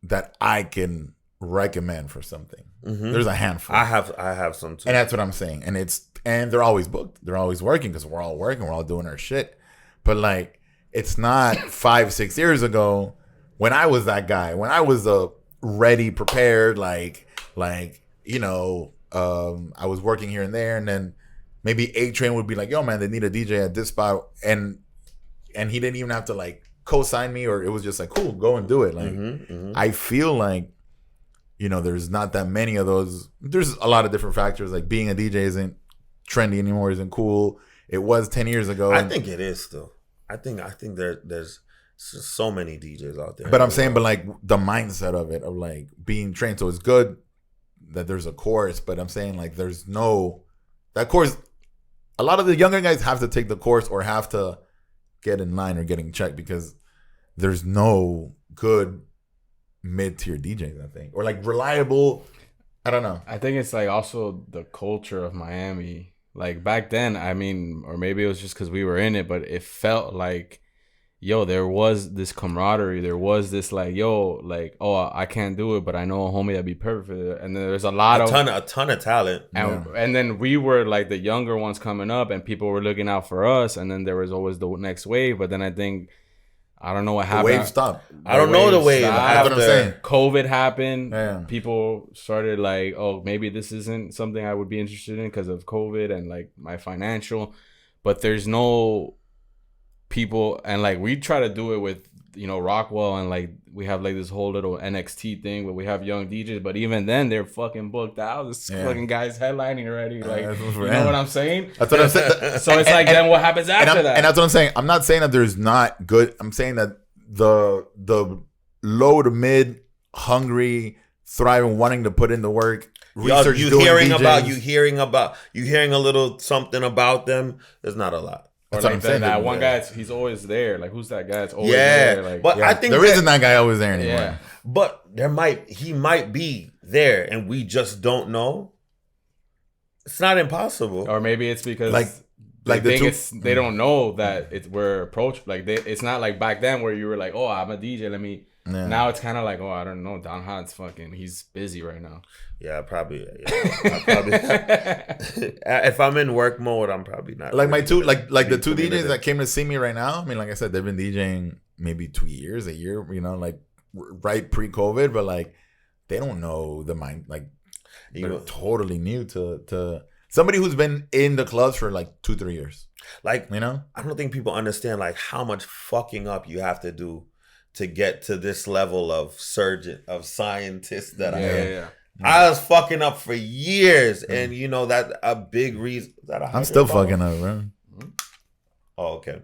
that I can recommend for something. Mm-hmm. There's a handful. I have some too, and that's what I'm saying. And they're always booked. They're always working because we're all working. We're all doing our shit. But like, it's not 5-6 years ago when I was that guy. When I was ready, prepared, like you know, I was working here and there, and then maybe A-Train would be like, "Yo, man, they need a DJ at this spot," and he didn't even have to like co-sign me, or it was just like, "Cool, go and do it." Like, I feel like, you know, there's not that many of those. There's a lot of different factors. Like being a DJ isn't trendy anymore, isn't cool. It was 10 years ago. I think it is still. I think there's so many DJs out there. But I'm saying, but like the mindset of it, of like being trained. So it's good that there's a course, but I'm saying like there's no, that course, a lot of the younger guys have to take the course or have to get in line or getting checked because there's no good mid-tier DJs, I think, or like reliable. I don't know. I think it's like also the culture of Miami. Like back then, I mean, or maybe it was just because we were in it, but it felt like, yo, there was this camaraderie. There was this like, yo, like, oh, I can't do it, but I know a homie that'd be perfect for it. And then there's a ton of talent. And then we were like the younger ones coming up, and people were looking out for us. And then there was always the next wave. But then I think, I don't know what happened. The wave stopped. I don't know the wave. That's what I'm saying. COVID happened. Yeah. People started like, oh, maybe this isn't something I would be interested in because of COVID and like my financial. But there's no people, and like we try to do it with, you know, Rockwell, and like we have like this whole little NXT thing where we have young DJs, but even then they're fucking booked out. This fucking guy's headlining already. Like, you know what I'm saying? That's what I'm saying. So it's like, then what happens after that? And that's what I'm saying. I'm not saying that there's not good. I'm saying that the low to mid, hungry, thriving, wanting to put in the work. Research, you hearing a little something about them. There's not a lot. That's what I'm saying. That one guy, he's always there. Like, who's that guy? It's always there. Like, but I think there isn't that guy always there anymore. Yeah. But he might be there, and we just don't know. It's not impossible. Or maybe it's because they don't know that we're approached. Like, it's not like back then where you were like, oh, I'm a DJ. Let me. Yeah. Now it's kind of like, oh, I don't know. Don Hod's he's busy right now. Yeah, probably. If I'm in work mode, I'm probably not. Like my two, like the two DJs that came to see me right now. I mean, like I said, they've been DJing maybe 2 years, a year. You know, like right pre-COVID, but like they don't know the mind. Like they're totally new to somebody who's been in the clubs for like 2-3 years. Like, you know, I don't think people understand like how much fucking up you have to do to get to this level of scientist that I am. Yeah. I was fucking up for years, and you know that a big reason that I'm still fucking up, bro. Oh, okay.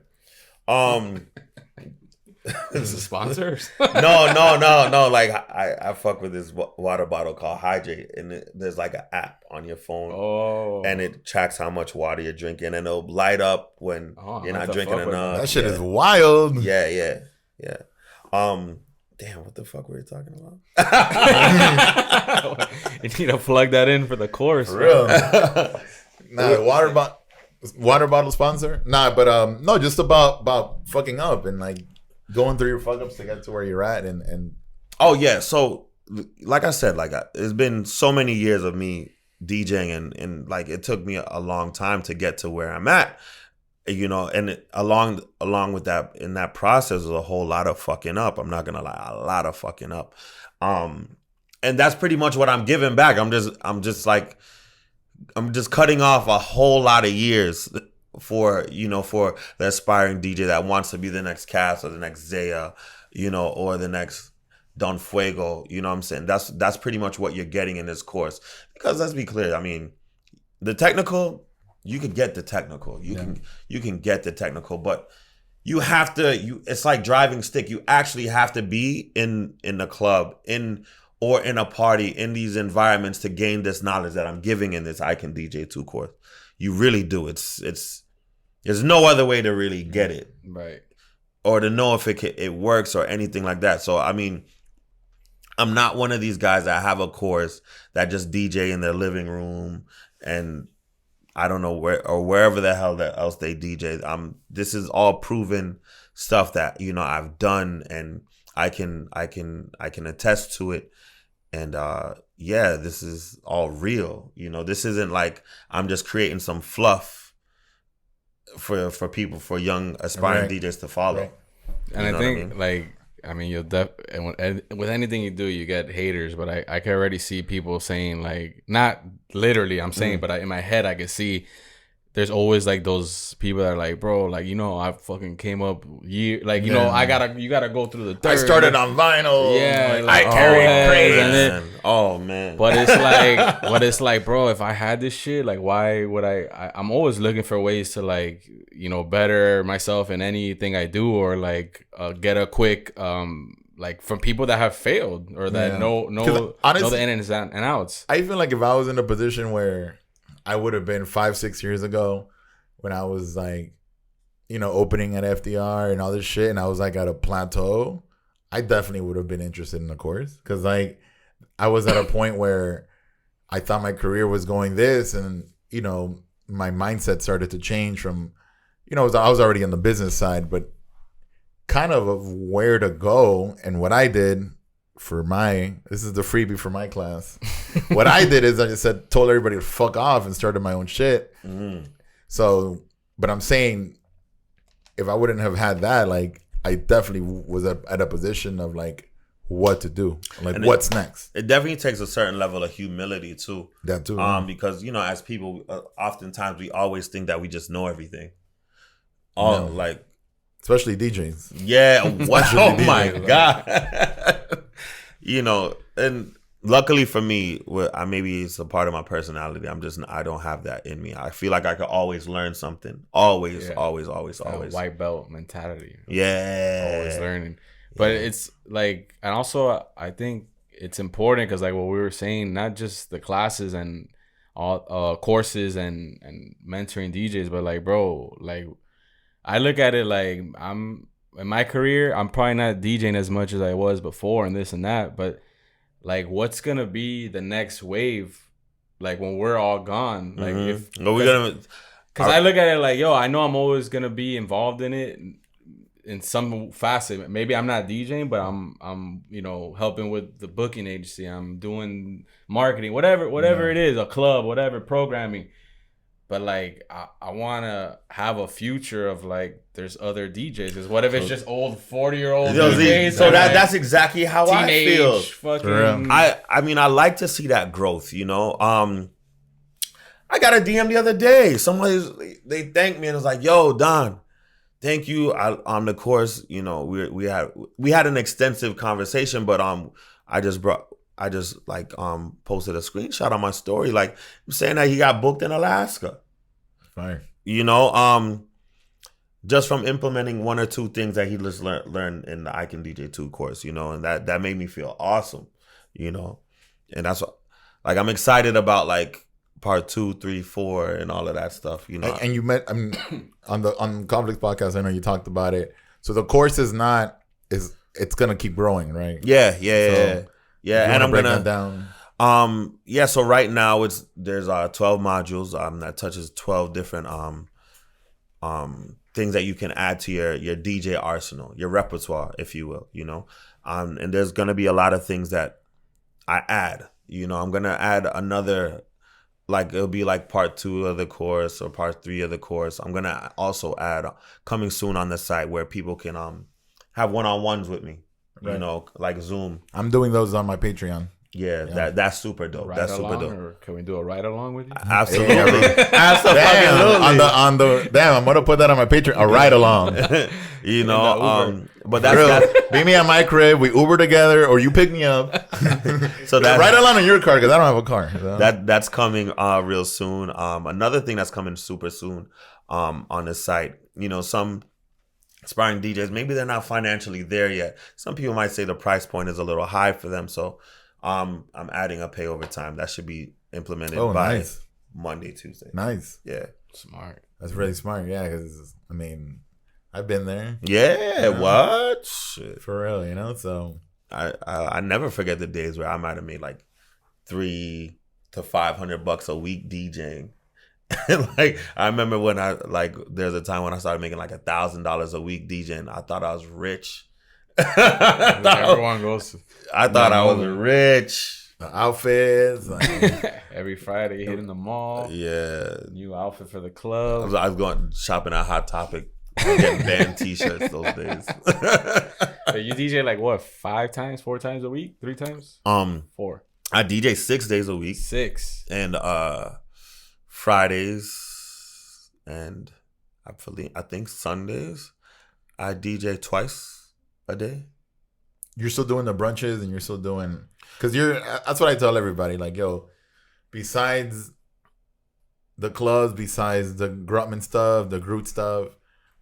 This is sponsors? No. Like I fuck with this water bottle called Hydrate, and there's like an app on your phone, and it tracks how much water you're drinking, and it'll light up when you're not drinking enough. That shit is wild. Yeah. Damn, what the fuck were you talking about? You need to plug that in for the course. For real. Water bottle sponsor? Nah, but no, just about fucking up and like going through your fuck ups to get to where you're at and Oh yeah, so like I said, like it's been so many years of me DJing and like it took me a long time to get to where I'm at. You know, and along with that, in that process, is a whole lot of fucking up. I'm not gonna lie, a lot of fucking up. And that's pretty much what I'm giving back. I'm just cutting off a whole lot of years for the aspiring DJ that wants to be the next Ka5 or the next Zea, you know, or the next Don Fuego. You know what I'm saying? That's pretty much what you're getting in this course. Because let's be clear, I mean, the technical, you can get the technical. You can get the technical, but you have to, it's like driving stick. You actually have to be in the club, or in a party, in these environments to gain this knowledge that I'm giving in this I Can DJ 2 course. You really do. It's there's no other way to really get it. Right. Or to know if it works or anything like that. So, I mean, I'm not one of these guys that have a course that just DJ in their living room and I don't know where or wherever the hell else they DJ. This is all proven stuff that, you know, I've done and I can attest to it. And this is all real. You know, this isn't like I'm just creating some fluff for people, for young aspiring DJs to follow. Right. And I think you'll with anything you do, you get haters, but I can already see people saying, like, not literally I'm saying, but in my head I can see there's always like those people that are like, bro, like, you know, I fucking came up you know, you gotta go through the dirt. I started on vinyl. Yeah, like, I carried crazy. Oh man. But it's like, bro, if I had this shit, like, why would I'm always looking for ways to, like, you know, better myself in anything I do, or like get a quick like from people that have failed or that know the ins and outs. I feel like if I was in a position where I would have been 5-6 years ago when I was like, you know, opening at FDR and all this shit, and I was like at a plateau, I definitely would have been interested in the course, because like I was at a point where I thought my career was going this, and, you know, my mindset started to change from, you know, I was already on the business side, but kind of where to go. And what I did this is the freebie for my class. What I did is I just told everybody to fuck off and started my own shit. So, but I'm saying, if I wouldn't have had that, like, I definitely was at a position of like what to do, like what's next. It definitely takes a certain level of humility too. That too. Because, you know, as people, oftentimes we always think that we just know everything. Like, especially DJs. Yeah. What? Oh my God. You know, and luckily for me, maybe it's a part of my personality. I don't have that in me. I feel like I could always learn something. Always. White belt mentality. Yeah. Always learning. But it's like, and also I think it's important because, like what we were saying, not just the classes and all courses and mentoring DJs, but like, bro, like I look at it like in my career, I'm probably not DJing as much as I was before and this and that, but like, what's gonna be the next wave, like when we're all gone? Like, because I look at it like, yo, I know I'm always gonna be involved in it in some facet. Maybe I'm not DJing, but I'm you know, helping with the booking agency. I'm doing marketing, whatever it is, a club, whatever, programming. But like, I want to have a future of like, there's other DJs. Because what if it's just old 40-year-old DJs? So that's exactly how I feel. Fucking... I mean, I like to see that growth, you know. I got a DM the other day. They thanked me and was like, yo, Don, thank you on the course. You know, we had an extensive conversation, but I just posted a screenshot on my story, like saying that he got booked in Alaska. Fine. You know, just from implementing one or two things that he just learned in the I Can DJ 2 course, you know, and that made me feel awesome, you know, and that's what, like, I'm excited about like part 2, 3, 4, and all of that stuff, you know. And you met, I mean, on Conflicts podcast, I know you talked about it. So the course it's gonna keep growing, right? Yeah. And I'm gonna that down. So right now there's 12 modules that touches 12 different things that you can add to your DJ arsenal, your repertoire, if you will, you know. And there's gonna be a lot of things that I add. You know, I'm gonna add another, like it'll be like part 2 of the course or part 3 of the course. I'm gonna also add coming soon on the site where people can have one-on-ones with me. Right. You know, like Zoom. I'm doing those on my Patreon. Yeah, that's super dope. Ride That's along, super dope. or can we do a ride along with you? Absolutely. Damn, on the damn, I'm gonna put that on my Patreon. A ride along. You know, but that's meet me at my crib. We Uber together, or you pick me up. So that ride along in your car because I don't have a car. So. That's coming real soon. Another thing that's coming super soon on the site. You know, some aspiring DJs, maybe they're not financially there yet. Some people might say the price point is a little high for them. So I'm adding a pay over time. That should be implemented by Monday, Tuesday. Nice. Yeah. Smart. That's really smart. Yeah, because, I mean, I've been there. Yeah, what? Shit. For real, you know? So I never forget the days where I might have made like $300 to $500 a week DJing. Like I remember when there's a time when I started making like $1,000 a week DJing. I thought I was rich. Everyone goes. I thought I was rich. The outfits, every Friday hitting the mall. Yeah, new outfit for the club. I was going shopping at Hot Topic, getting band T-shirts those days. So you DJ like what? 4 times a week, 3 times? 4. I DJ 6 days a week. 6 and Fridays and I think Sundays. I DJ twice a day. You're still doing the brunches and you're still doing, because that's what I tell everybody, like, yo, besides the clubs, besides the Grutman stuff, the Groot stuff,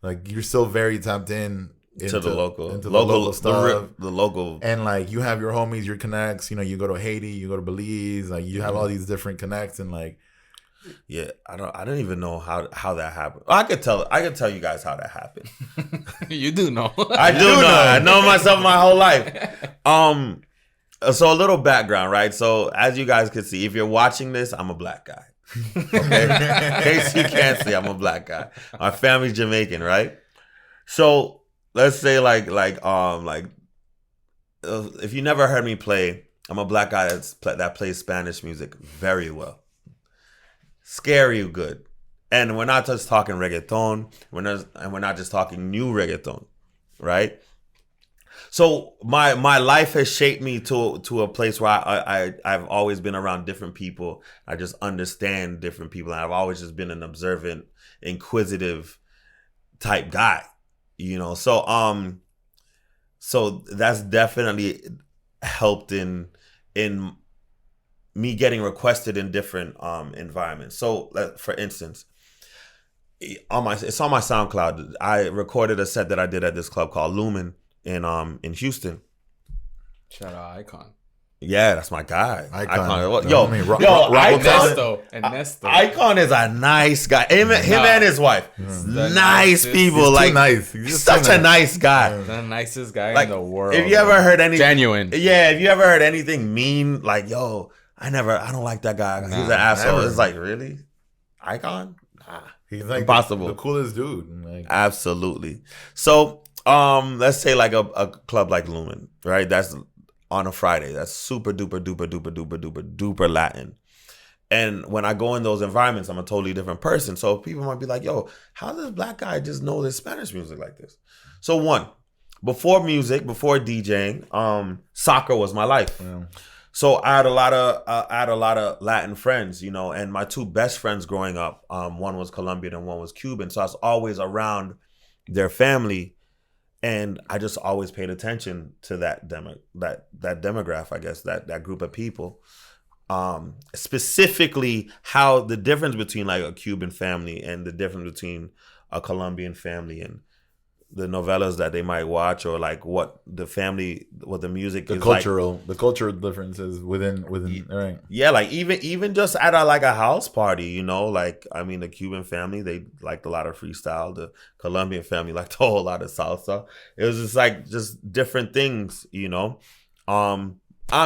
like you're still very tapped into the local stuff, the local, and like you have your homies, your connects, you know, you go to Haiti, you go to Belize, like you have all these different connects, and like, yeah, I don't even know how that happened. I could tell you guys how that happened. You do know. I do know. I know myself my whole life. So a little background, right? So as you guys can see, if you're watching this, I'm a black guy. Okay? In case you can't see, I'm a black guy. My family's Jamaican, right? So let's say if you never heard me play, I'm a black guy that plays Spanish music very well. Scary good. And we're not just talking reggaeton. We're not just talking new reggaeton, right? So my life has shaped me to a place where I've always been around different people. I just understand different people. And I've always just been an observant, inquisitive type guy, you know? So that's definitely helped in me getting requested in different environments. So for instance, it's on my SoundCloud. I recorded a set that I did at this club called Lumen in Houston. Shout out Icon. Yeah, that's my guy. Icon. Nesto. Icon is a nice guy. Him and his wife. Nice people. He's too nice. He's such a nice guy. The nicest guy in the world. If you ever heard anything genuine. Yeah, if you ever heard anything mean, like, yo, I don't like that guy. He's an asshole. Never. It's like, really? Icon? Nah. He's like impossible. The coolest dude. Like, absolutely. So, let's say like a club like Lumen, right? That's on a Friday. That's super duper duper duper duper duper duper Latin. And when I go in those environments, I'm a totally different person. So people might be like, yo, how does this black guy just know this Spanish music like this? So before music, before DJing, soccer was my life. Yeah. So I had a lot of Latin friends, you know, and my 2 best friends growing up, one was Colombian and one was Cuban. So I was always around their family, and I just always paid attention to that demographic, I guess, that group of people. Specifically, how the difference between like a Cuban family and the difference between a Colombian family and the novellas that they might watch, or like what the music is cultural, like. The cultural differences within right. Yeah, like even just at a house party, you know, like, I mean, the Cuban family, they liked a lot of freestyle. The Colombian family liked a whole lot of salsa. It was just different things, you know. I'm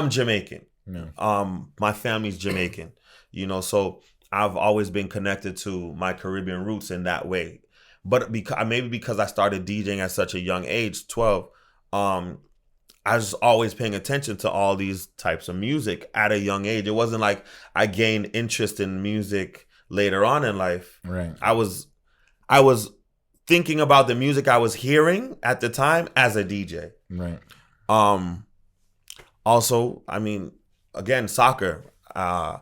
Jamaican. Yeah. My family's Jamaican, you know, so I've always been connected to my Caribbean roots in that way. But because I started DJing at such a young age, 12, I was always paying attention to all these types of music at a young age. It wasn't like I gained interest in music later on in life. Right. I was thinking about the music I was hearing at the time as a DJ. Right. Also, I mean, again, soccer. I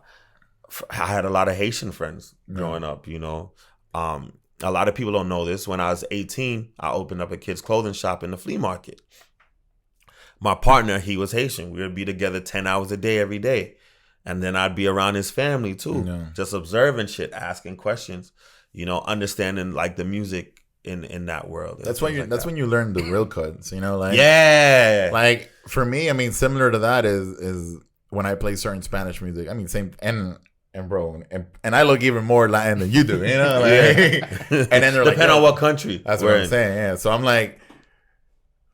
had a lot of Haitian friends growing up, you know. A lot of people don't know this. When I was 18, I opened up a kids' clothing shop in the flea market. My partner, he was Haitian. We would be together 10 hours a day every day. And then I'd be around his family too, just observing shit, asking questions, you know, understanding like the music in that world. That's when you learn the real cuts, you know, like like for me, I mean, similar to that is when I play certain Spanish music. I mean, same and bro, and I look even more Latin than you do, you know, like, and then they're like, depending on what country. That's what I'm saying, yeah. So I'm like,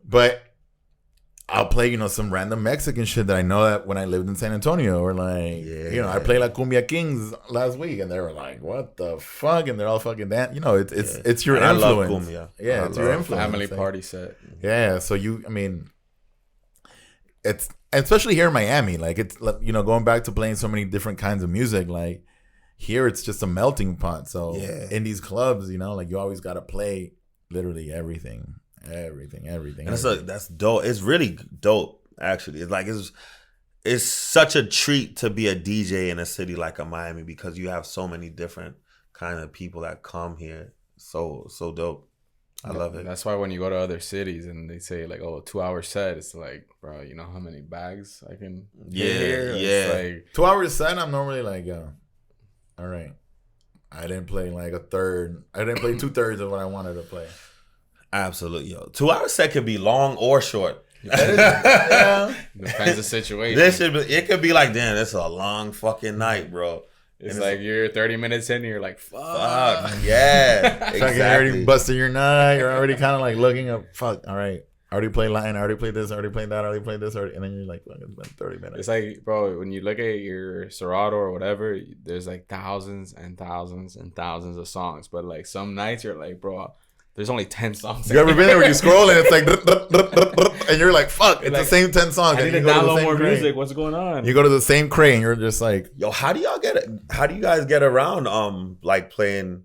but I'll play, you know, some random Mexican shit that I know that when I lived in San Antonio, or like, you know, I played like Cumbia Kings last week, and they were like, "What the fuck?" And they're all fucking dance. You know, it's your influence. I love cumbia. Yeah, it's your influence. Family party set. Yeah, so I mean, it's especially here in Miami. Like it's, you know, going back to playing so many different kinds of music. Like here, it's just a melting pot. So in these clubs, you know, like you always got to play literally everything. And that's dope. It's really dope, actually. It's like it's such a treat to be a DJ in a city like a Miami, because you have so many different kind of people that come here. So dope. I love it. That's why when you go to other cities and they say like, oh, 2-hour set, it's like, bro, you know how many bags I can get here? Yeah. It's like 2 hours set, I'm normally like, all right. I didn't play like a third. I didn't play 2/3 of what I wanted to play. Absolutely, yo. 2-hour set could be long or short. Depends the situation. It could be like, damn, that's a long fucking night, bro. It's like you're 30 minutes in and you're like, fuck. Yeah, exactly. You're already busting your nut. You're already kind of like looking up, fuck, all right. I already played Latin. I already played this. I already played that. I already played this. And then you're like, fuck, it's been 30 minutes. It's like, bro, when you look at your Serato or whatever, there's like thousands and thousands and thousands of songs. But like some nights you're like, bro, there's only 10 songs. You ever been there when you scroll and it's like, and you're like, fuck, it's like, the same 10 songs. I need to download more music. What's going on? You go to the same crate and you're just like, yo, how do you guys get around like playing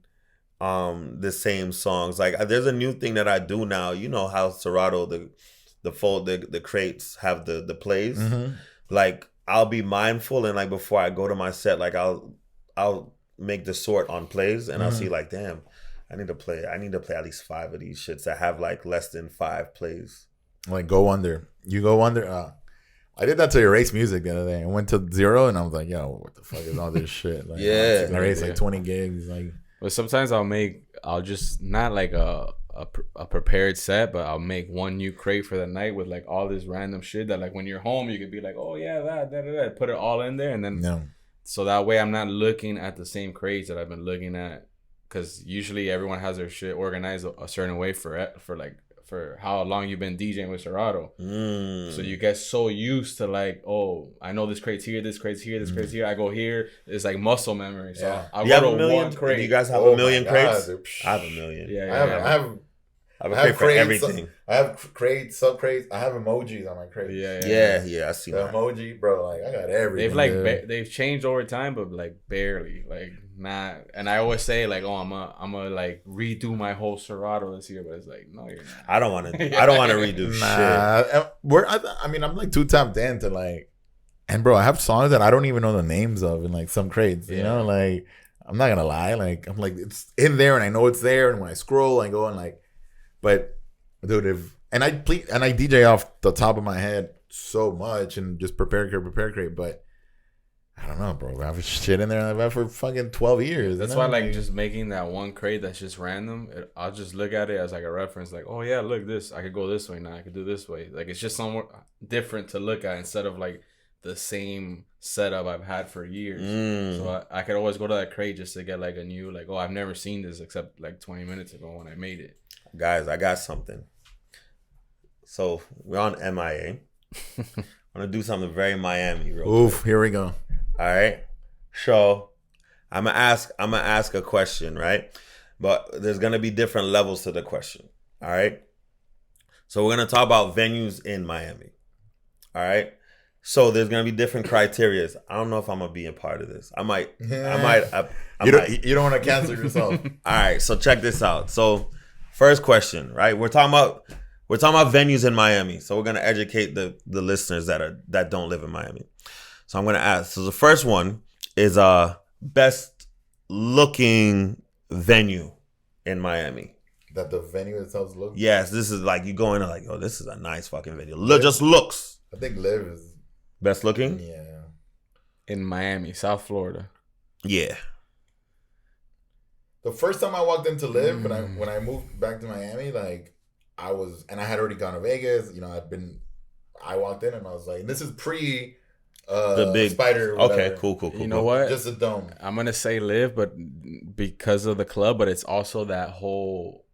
the same songs? Like there's a new thing that I do now. You know how Serato, the crates have the plays. Mm-hmm. Like I'll be mindful, and like before I go to my set, like I'll make the sort on plays, and I'll see like, damn, I need to play at least 5 of these shits that have like less than 5 plays. Like go under. You go under. I did that to Erase Music the other day. I went to 0 and I was like, yo, what the fuck is all this shit? Like, Erase like 20 gigs. Like, but sometimes I'll just not like a prepared set, but I'll make one new crate for the night with like all this random shit that like when you're home you could be like, oh yeah, that, put it all in there, and then so that way I'm not looking at the same crates that I've been looking at. Because usually everyone has their shit organized a certain way for how long you've been DJing with Serato. So you get so used to like, oh, I know this crate's here, this crate's here, this crate's here. I go here. It's like muscle memory. So I'll go to one crate. Do you guys have a million crates? I have a million. I have a crate for everything. I have crates, sub crates. I have emojis on my crate. Yeah. I see the emoji, bro. Like I got everything. They've they've changed over time, but like barely, like not. And I always say like, oh, I'm gonna like redo my whole Serato this year, but it's like, no, you're not. I don't want to redo shit. I mean, I'm like too tapped into like, and bro, I have songs that I don't even know the names of in like some crates. You know, like I'm not gonna lie, like I'm like it's in there and I know it's there, and when I scroll, I go and like. But dude, I DJ off the top of my head so much and just prepare crate, but I don't know, bro. I have shit in there I've had for fucking 12 years. That's why like just making that one crate that's just random, I'll just look at it as like a reference, like, oh yeah, look, this I could go this way now, I could do this way. Like it's just somewhere different to look at instead of like the same setup I've had for years. So I could always go to that crate just to get like a new, like, oh, I've never seen this except like 20 minutes ago when I made it. Guys, I got something. So we're on MIA. I'm gonna do something very Miami real quick. Here we go. All right. So I'm gonna ask a question, right? But there's gonna be different levels to the question. All right. So we're gonna talk about venues in Miami. All right. So there's gonna be different criteria. I don't know if I'm gonna be a part of this. I might. You don't want to cancel yourself. All right. So check this out. So first question, right? We're talking about venues in Miami. So we're gonna educate the listeners that don't live in Miami. So I'm gonna ask. So the first one is best looking venue in Miami. That the venue itself looks. Yes, this is like you go in and like, oh, this is a nice fucking venue. Look, just looks. I think Live is best looking. Yeah. In Miami, South Florida. Yeah. The first time I walked into Live, when I moved back to Miami, like I had already gone to Vegas. You know, I walked in and I was like, this is pre the big Spider. Okay, cool. You know what? Just a dome. I'm gonna say Live, but because of the club, but it's also that whole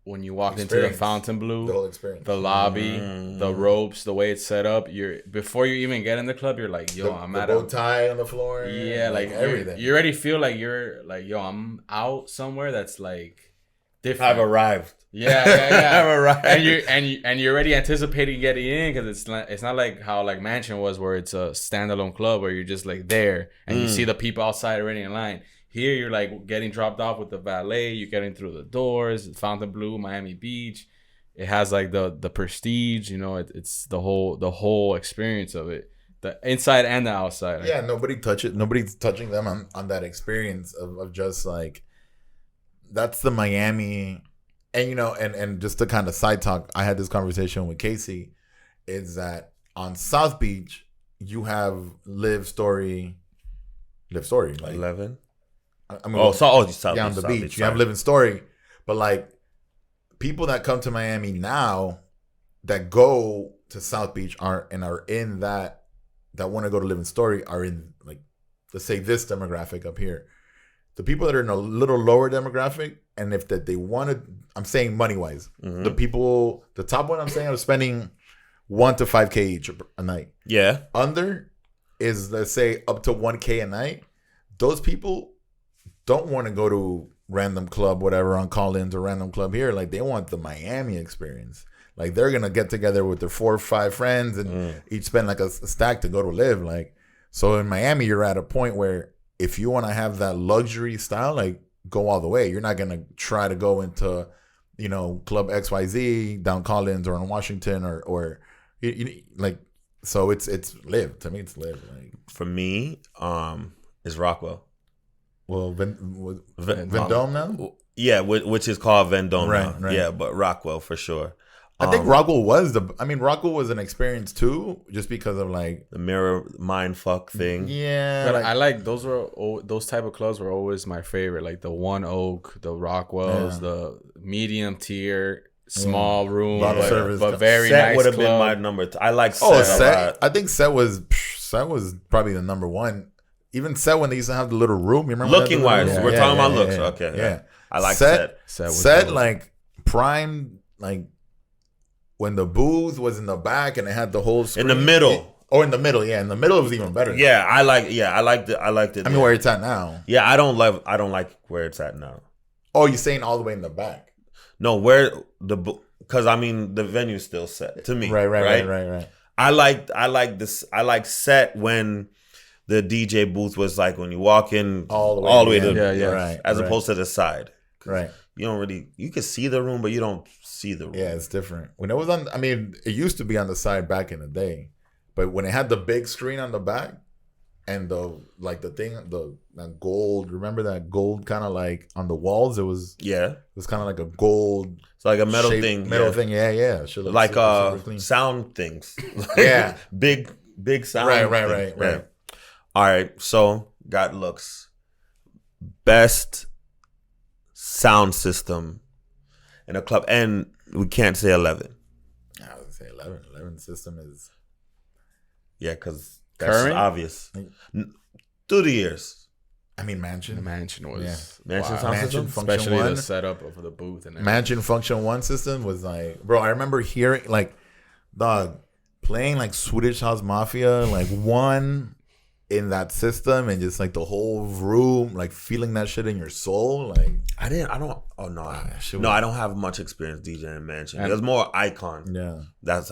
when you walk into the Fontainebleau, the whole experience, the lobby, the ropes, the way it's set up. Before you even get in the club, you're like, yo, I'm at bow tie on the floor. Yeah, like everything. You already feel like you're like, yo, I'm out somewhere that's like different. I've arrived. Yeah. I've arrived. And you're already anticipating getting in because it's not like how like Mansion was where it's a standalone club where you're just like there and you see the people outside already in line. Here you're like getting dropped off with the valet. You're getting through the doors. Fontainebleau, Miami Beach. It has like the prestige. You know, it's the whole experience of it, the inside and the outside. Yeah, nobody's touching them on that experience of just like that's the Miami. And you know, and just to kind of side talk, I had this conversation with Casey. Is that on South Beach you have Live Story, like 11. I mean, South yeah, on Beach, the South beach. Beach, You have Living Story, but like people that come to Miami now that go to South Beach are in that want to go to Living Story are in like, let's say this demographic up here. The people that are in a little lower demographic, and if that they want to, I'm saying money wise, the top one I'm saying are spending $1 to $5K each a night. Yeah. Under is, let's say, up to $1K a night. Those people don't want to go to random club, whatever, on Collins or random club here. Like they want the Miami experience. Like they're gonna get together with their 4 or 5 friends and each spend like a stack to go to Live. Like so in Miami, you're at a point where if you want to have that luxury style, like go all the way. You're not gonna try to go into, you know, Club XYZ down Collins or in Washington or like. So it's Live. To me, it's Live. Like for me, is Rockwell. Well, Vendome now? Yeah, which is called Vendome now. Right. Yeah, but Rockwell for sure. I think Rockwell Rockwell was an experience too, just because of like the mirror mind fuck thing. Yeah. But I like those type of clubs were always my favorite. Like the One Oak, the Rockwells, the medium tier, small room, but very Set nice. Would have club. been my number. I like Set. Set. I think Set was probably the number one. Even Set when they used to have the little room. You remember? Looking wise, we're talking about looks. Okay. Yeah. I like Set. Set like prime, like when the booth was in the back and it had the whole screen. In the middle. In the middle. Yeah, in the middle it was even better. Yeah, I liked it. I mean, where it's at now. Yeah, I don't like where it's at now. Oh, you're saying all the way in the back? No, because I mean the venue's still set to me. Right. I like this. I like Set when the DJ booth was like when you walk in all the way to right, as opposed to the side. Right. You can see the room, but you don't see the room. Yeah, it's different. When it was it used to be on the side back in the day, but when it had the big screen on the back and the gold, remember that gold kind of like on the walls? It was kind of like a gold. It's like a metal thing. Thing. Yeah. Like sound things. Yeah. Big sound. Right. All right, so got looks. Best sound system in a club, and we can't say 11. I would say 11. 11 system is because that's obvious. Through the years, I mean, Mansion. The Mansion was Mansion sound system, especially Function the setup of the booth and everything. Mansion Function 1 system was like, bro. I remember hearing like, dog, playing like Swedish House Mafia, like one. In that system and just like the whole room, like feeling that shit in your soul, like I don't have much experience DJing Mansion. There's more Icon. Yeah,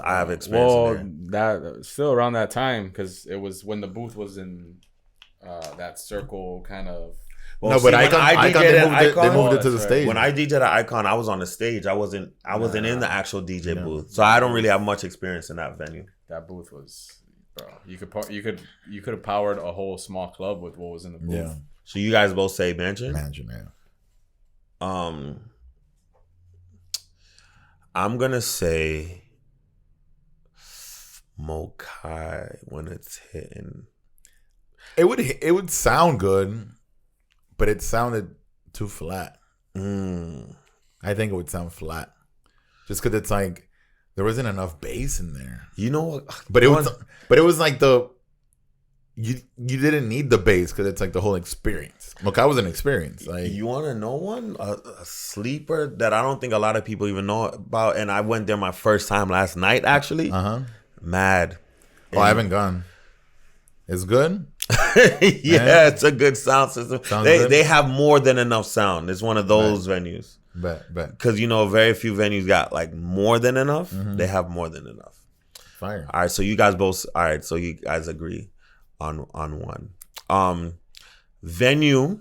I have experience. Well, that still around that time because it was when the booth was in that circle kind of. Well, no, but they moved it to the stage. When I DJed at Icon, I was on the stage. I wasn't in the actual DJ booth, so I don't really have much experience in that venue. That booth was Bro, you could have powered a whole small club with what was in the booth. Yeah. So you guys both say mansion? Mansion, yeah. I'm gonna say Mokai when it's hitting. It would sound good, but it sounded too flat. I think it would sound flat, just because it's like there wasn't enough bass in there. You know what? But it was like you didn't need the bass because it's like the whole experience. Mokai was an experience. Like, you want to know one a sleeper that I don't think a lot of people even know about, and I went there my first time last night actually. Mad. Oh, I haven't gone. It's good. Yeah, it's a good sound system. They They have more than enough sound. It's one of those venues. Bet. Because very few venues got like more than enough. They have more than enough. Fire. All right, so you guys both. All right, so you guys agree on one. Venue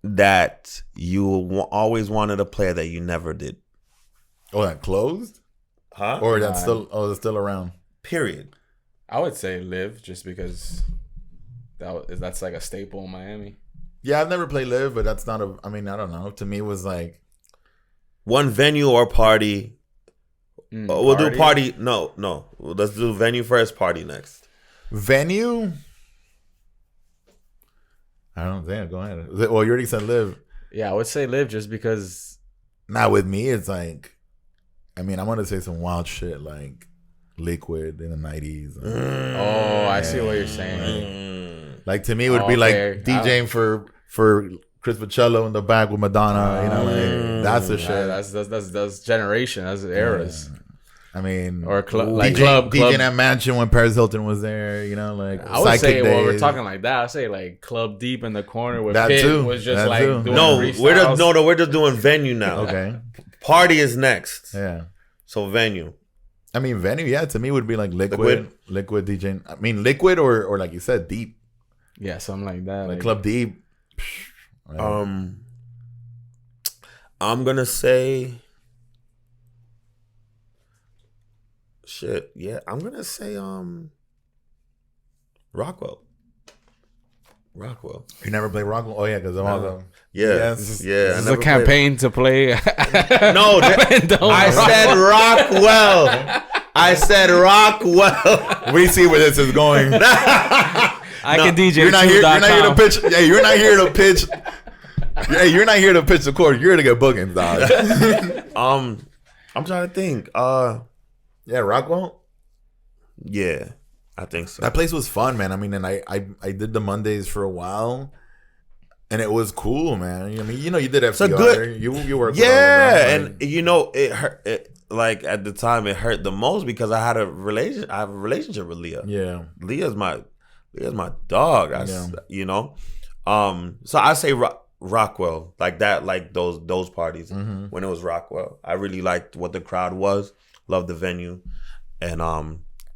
that you always wanted to play that you never did. Oh, that closed? Huh? Or that's still? Oh, it's still around. Period. I would say Live, just because that's like a staple in Miami. Yeah, I've never played Live, but that's not a. I mean, I don't know. To me, it was like one venue or party. We'll do party. No. Let's do venue first, party next. Venue. I don't think. Go ahead. Well, you already said Live. Yeah, I would say Live, just because. Not with me. It's like, I mean, I want to say some wild shit like Liquid in the 90s. Oh, I see what you're saying. Like, to me, it would be like DJing for Chris Pacello in the back with Madonna. You know, like that's the shit. That's generation. That's eras. Yeah. I mean, or club DJing at Mansion when Paris Hilton was there. You know, like I would say, well, we're talking like that. I say like Club Deep in the corner with that Pitt too. was just that like too. doing we're just doing venue now. Okay, party is next. Yeah, so venue. I mean, venue. Yeah, to me would be like Liquid DJing. I mean, Liquid or like you said, Deep. Yeah, something like that. Like Club Deep. Right. I'm gonna say. Shit, yeah, I'm gonna say Rockwell. You never play Rockwell? Oh yeah, because of all the this is a campaign to play. No, I said Rockwell. I said Rockwell. We see where this is going. I can DJ. You're not here to pitch. Hey, you're not here to pitch. Hey, you're not here to pitch the court. You're here to get bookings, dog. I'm trying to think. Yeah, Rockwell. Yeah, I think so. That place was fun, man. I mean, and I did the Mondays for a while, and it was cool, man. I mean, you did FCR. So good. You worked. Yeah, and it hurt. Like at the time, it hurt the most because I have a relationship with Leah. Yeah, Leah's my dog. So I say Rockwell, like that, like those parties when it was Rockwell. I really liked what the crowd was. Loved the venue, and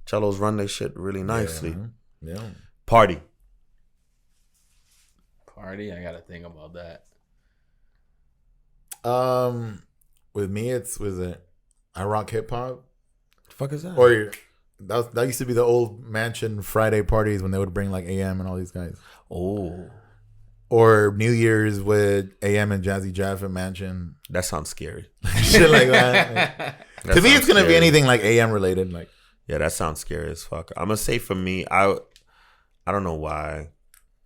cellos run their shit really nicely. Yeah. Party. I gotta think about that. With me, was it I Rock Hip Hop? The fuck is that? Or that used to be the old Mansion Friday parties when they would bring like AM and all these guys. Oh. Or New Year's with AM and Jazzy Jeff at Mansion. That sounds scary. Shit like that. To me, it's gonna be anything like AM related. Like, yeah, that sounds scary as fuck. I'm gonna say for me, I don't know why,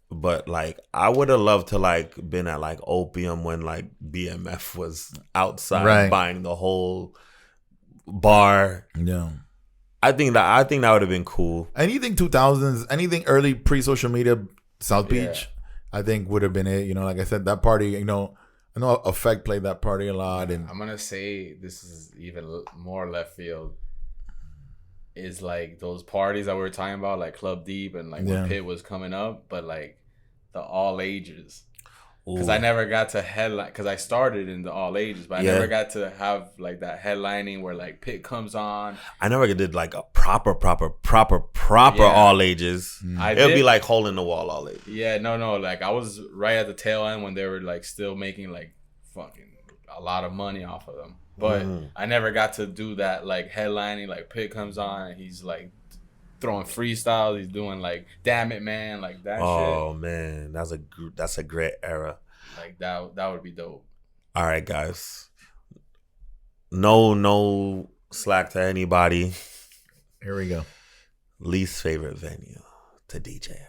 but like I would have loved to like been at like Opium when like BMF was outside buying the whole bar. Yeah, I think that would have been cool. Anything 2000s, anything early pre-social media, South Beach, I think would have been it. Like I said, that party. I know Effect played that party a lot, and I'm gonna say this is even more left field. Is like those parties that we were talking about, like Club Deep and like when Pitt was coming up, but like the all ages. Because I never got to headline, because I started in the all ages, but I never got to have like that headlining where like Pitt comes on. I never did like a proper all ages. It would be like hole in the wall all ages. Yeah, no. Like I was right at the tail end when they were like still making like fucking a lot of money off of them. But I never got to do that like headlining, like Pitt comes on and he's like throwing freestyles. He's doing like, damn it, man, like that shit. Oh man, that's a great era. Like that would be dope. All right, guys. No slack to anybody. Here we go. Least favorite venue to DJ at.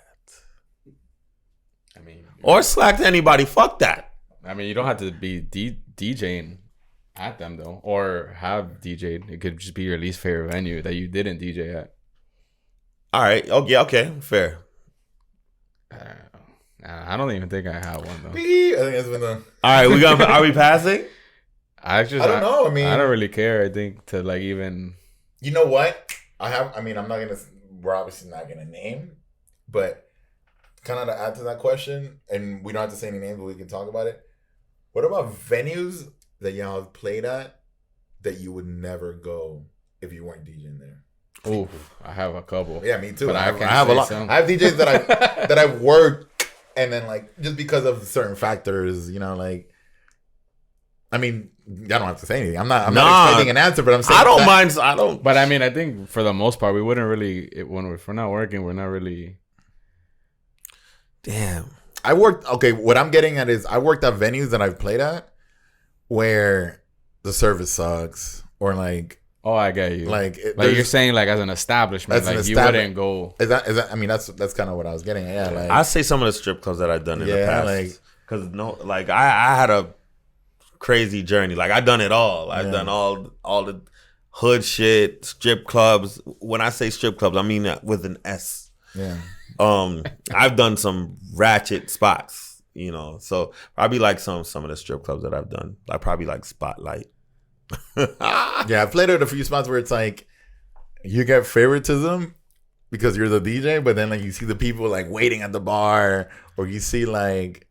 I mean, or slack to anybody. Fuck that. I mean, you don't have to be DJing at them though, or have DJed. It could just be your least favorite venue that you didn't DJ at. All right. Okay. Fair. I don't even think I have one though. I think that's been done. All right, are we passing? I don't know. I mean, I don't really care. I think to like even. You know what? We're obviously not gonna name, but kind of to add to that question, and we don't have to say any names, but we can talk about it. What about venues that y'all have played at that you would never go if you weren't DJing there? Oh, I have a couple. Yeah, me too. But I have a lot. Some. I have DJs that I've worked, and then like just because of certain factors, like. I mean, I don't have to say anything. I'm not expecting an answer, but I'm saying I don't mind. But I mean, I think for the most part, we wouldn't really. If we're not working, we're not really. Damn. I worked. Okay, what I'm getting at is I worked at venues that I've played at where the service sucks, or like. Oh, I get you. Like you're saying, like as an establishment, like you wouldn't go. Is that? I mean, that's kind of what I was getting at. Yeah, like I say some of the strip clubs that I've done in the past, because I had a crazy journey. Like I've done it all. I've done all the hood shit, strip clubs. When I say strip clubs, I mean with an S. Yeah. I've done some ratchet spots, So probably like some of the strip clubs that I've done, like probably like Spotlight. Yeah, I've played at a few spots where it's like you get favoritism because you're the DJ, but then like you see the people like waiting at the bar, or you see like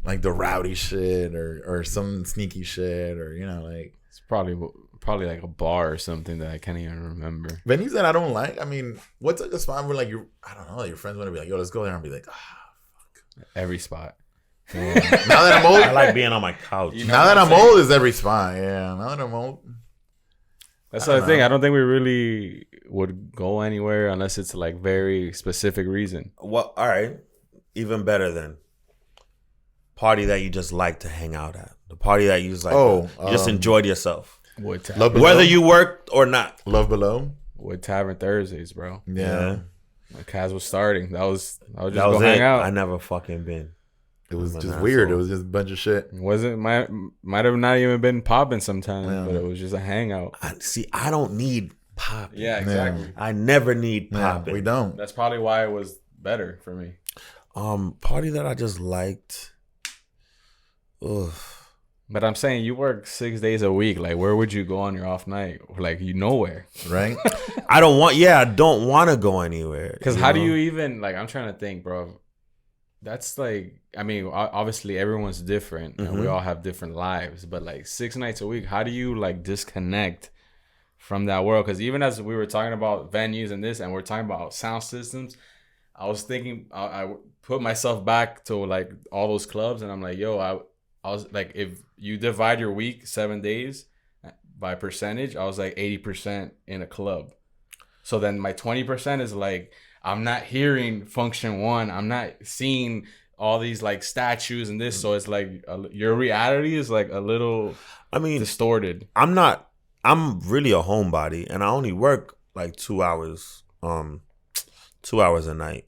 the rowdy shit or some sneaky shit, or like it's probably like a bar or something that I can't even remember. Venues that I don't like. I mean, what's like a spot where like your friends want to be like, yo, let's go there, and be like, fuck. Every spot. Yeah. Now that I'm old, I like being on my couch. Now that I'm old, is every spot. Yeah. Now that I'm old. That's the thing. I don't think we really would go anywhere unless it's like very specific reason. Well, all right. Even better then. Party that you just like to hang out at. The party that you just like. You just enjoyed yourself. Whether you worked or not. Love Below. With Tavern Thursdays, bro. Yeah. When Kaz was starting. I was just go hang out. I never fucking been. It was just weird. It was just a bunch of shit. Might have not even been popping sometimes, but it was just a hangout. I don't need popping. Yeah, exactly. I never need popping. We don't. That's probably why it was better for me. Party that I just liked. Ugh. But I'm saying you work 6 days a week. Like, where would you go on your off night? Like, nowhere, right? I don't want to go anywhere. Because how do you even like? I'm trying to think, bro. That's like, I mean, obviously everyone's different and we all have different lives, but like 6 nights a week, how do you like disconnect from that world? Because even as we were talking about venues and this, and we're talking about sound systems, I was thinking, I put myself back to like all those clubs, and I'm like, yo, I was like, if you divide your week 7 days by percentage, I was like 80% in a club. So then my 20% is like, I'm not hearing function one. I'm not seeing all these like statues and this. So it's like your reality is like a little, distorted. I'm really a homebody, and I only work like 2 hours, 2 hours a night.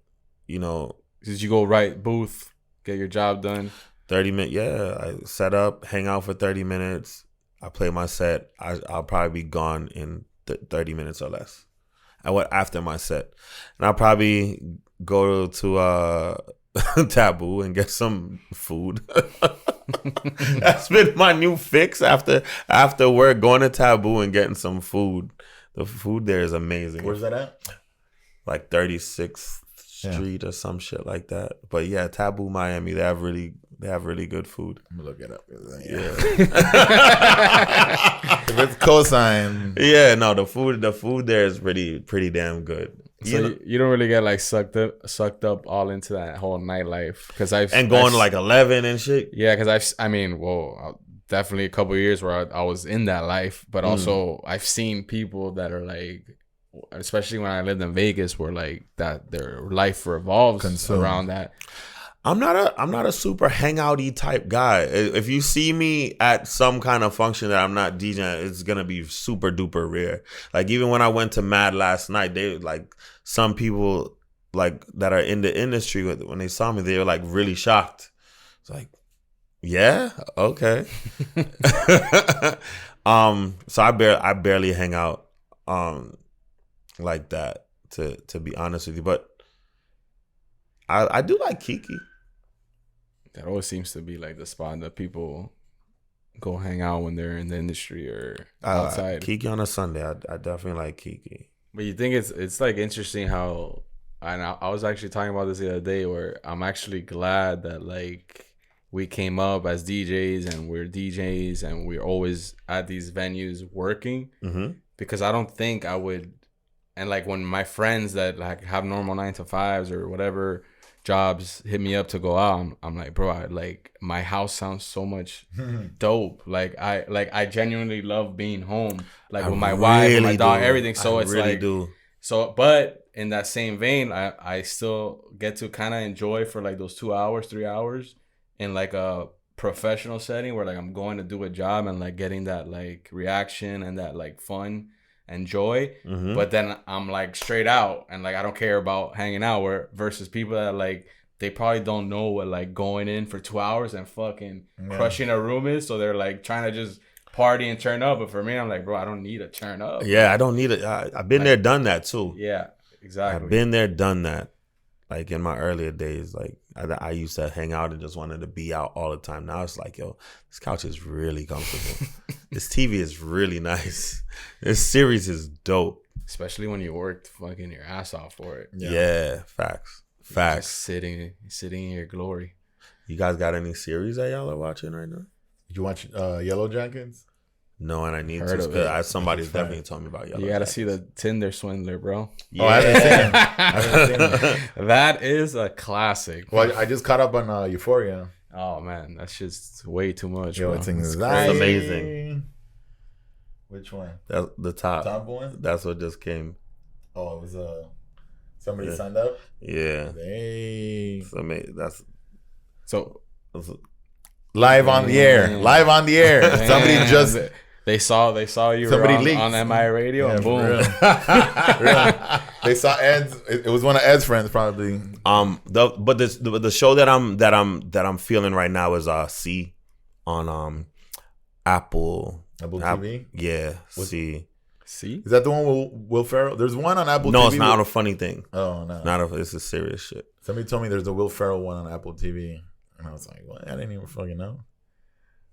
Did you go right booth, get your job done? 30 minutes. Yeah, I set up, hang out for 30 minutes. I play my set. I'll probably be gone in 30 minutes or less. I went after my set, and I'll probably go to Taboo and get some food. That's been my new fix after work, going to Taboo and getting some food. The food there is amazing. Where's that at? Like 36th Street or some shit like that. But yeah, Taboo Miami, they have really good food. I'm gonna look it up. Yeah. If it's cosign. Yeah, no, the food there is pretty damn good. So you don't really get like sucked up all into that whole nightlife, because going to like 11 and shit. Yeah, because definitely a couple of years where I was in that life, but also I've seen people that are like especially when I lived in Vegas, where like that their life revolves around that. I'm not a super hangouty type guy. If you see me at some kind of function that I'm not DJing, it's gonna be super duper rare. Like even when I went to Mad last night, they like some people like that are in the industry when they saw me, they were like really shocked. It's like, yeah, okay. So I barely hang out like that to be honest with you, but I do like Kiki. That always seems to be like the spot that people go hang out when they're in the industry or outside. Kiki on a Sunday, I definitely like Kiki. But you think it's like interesting how, and I was actually talking about this the other day, where I'm actually glad that like we came up as DJs and we're DJs and we're always at these venues working, because I don't think I would. And like when my friends that like have normal 9-to-5s or whatever jobs hit me up to go out, I'm like, bro, like my house sounds so much dope. Like I genuinely love being home, like with my wife, and my dog, everything. So it's really like, so, but in that same vein, I still get to kind of enjoy for like those 2 hours, 3 hours in like a professional setting where like I'm going to do a job and like getting that like reaction and that like fun and joy, but then I'm like straight out and like I don't care about hanging out, where versus people that like they probably don't know what like going in for 2 hours and fucking crushing a room is, so they're like trying to just party and turn up. But for me, I'm like, bro, I don't need to turn up. Yeah, I don't need it. I've been there, done that too. Yeah, exactly. I've been there, done that. Like in my earlier days, like I used to hang out and just wanted to be out all the time. Now it's like, yo, this couch is really comfortable. This TV is really nice. This series is dope. Especially when you worked fucking your ass off for it. Yeah, facts. Facts. Sitting in your glory. You guys got any series that y'all are watching right now? You watch Yellow Jackets? No, and I need to. Because somebody's definitely told me about Yellow You got to see the Tinder Swindler, bro. Yeah. Oh, I haven't seen it. That is a classic. Well, I just caught up on Euphoria. Oh, man. That's just way too much, Yo, bro. it's amazing. Which one? That's the top. Top one? That's what just came. Oh, it was somebody signed up? Yeah. Hey. It's amazing. That's live on the air. Live on the air. Man. Somebody just they saw you on MI radio, and boom. They saw Ed's. It was one of Ed's friends, probably. The show that I'm feeling right now is C on Apple TV. Yeah, C. See? Is that the one with Will Ferrell? There's one on Apple TV. No, it's not a funny thing. Oh no, it's a serious shit. Somebody told me there's a Will Ferrell one on Apple TV, and I was like, "What? I didn't even fucking know."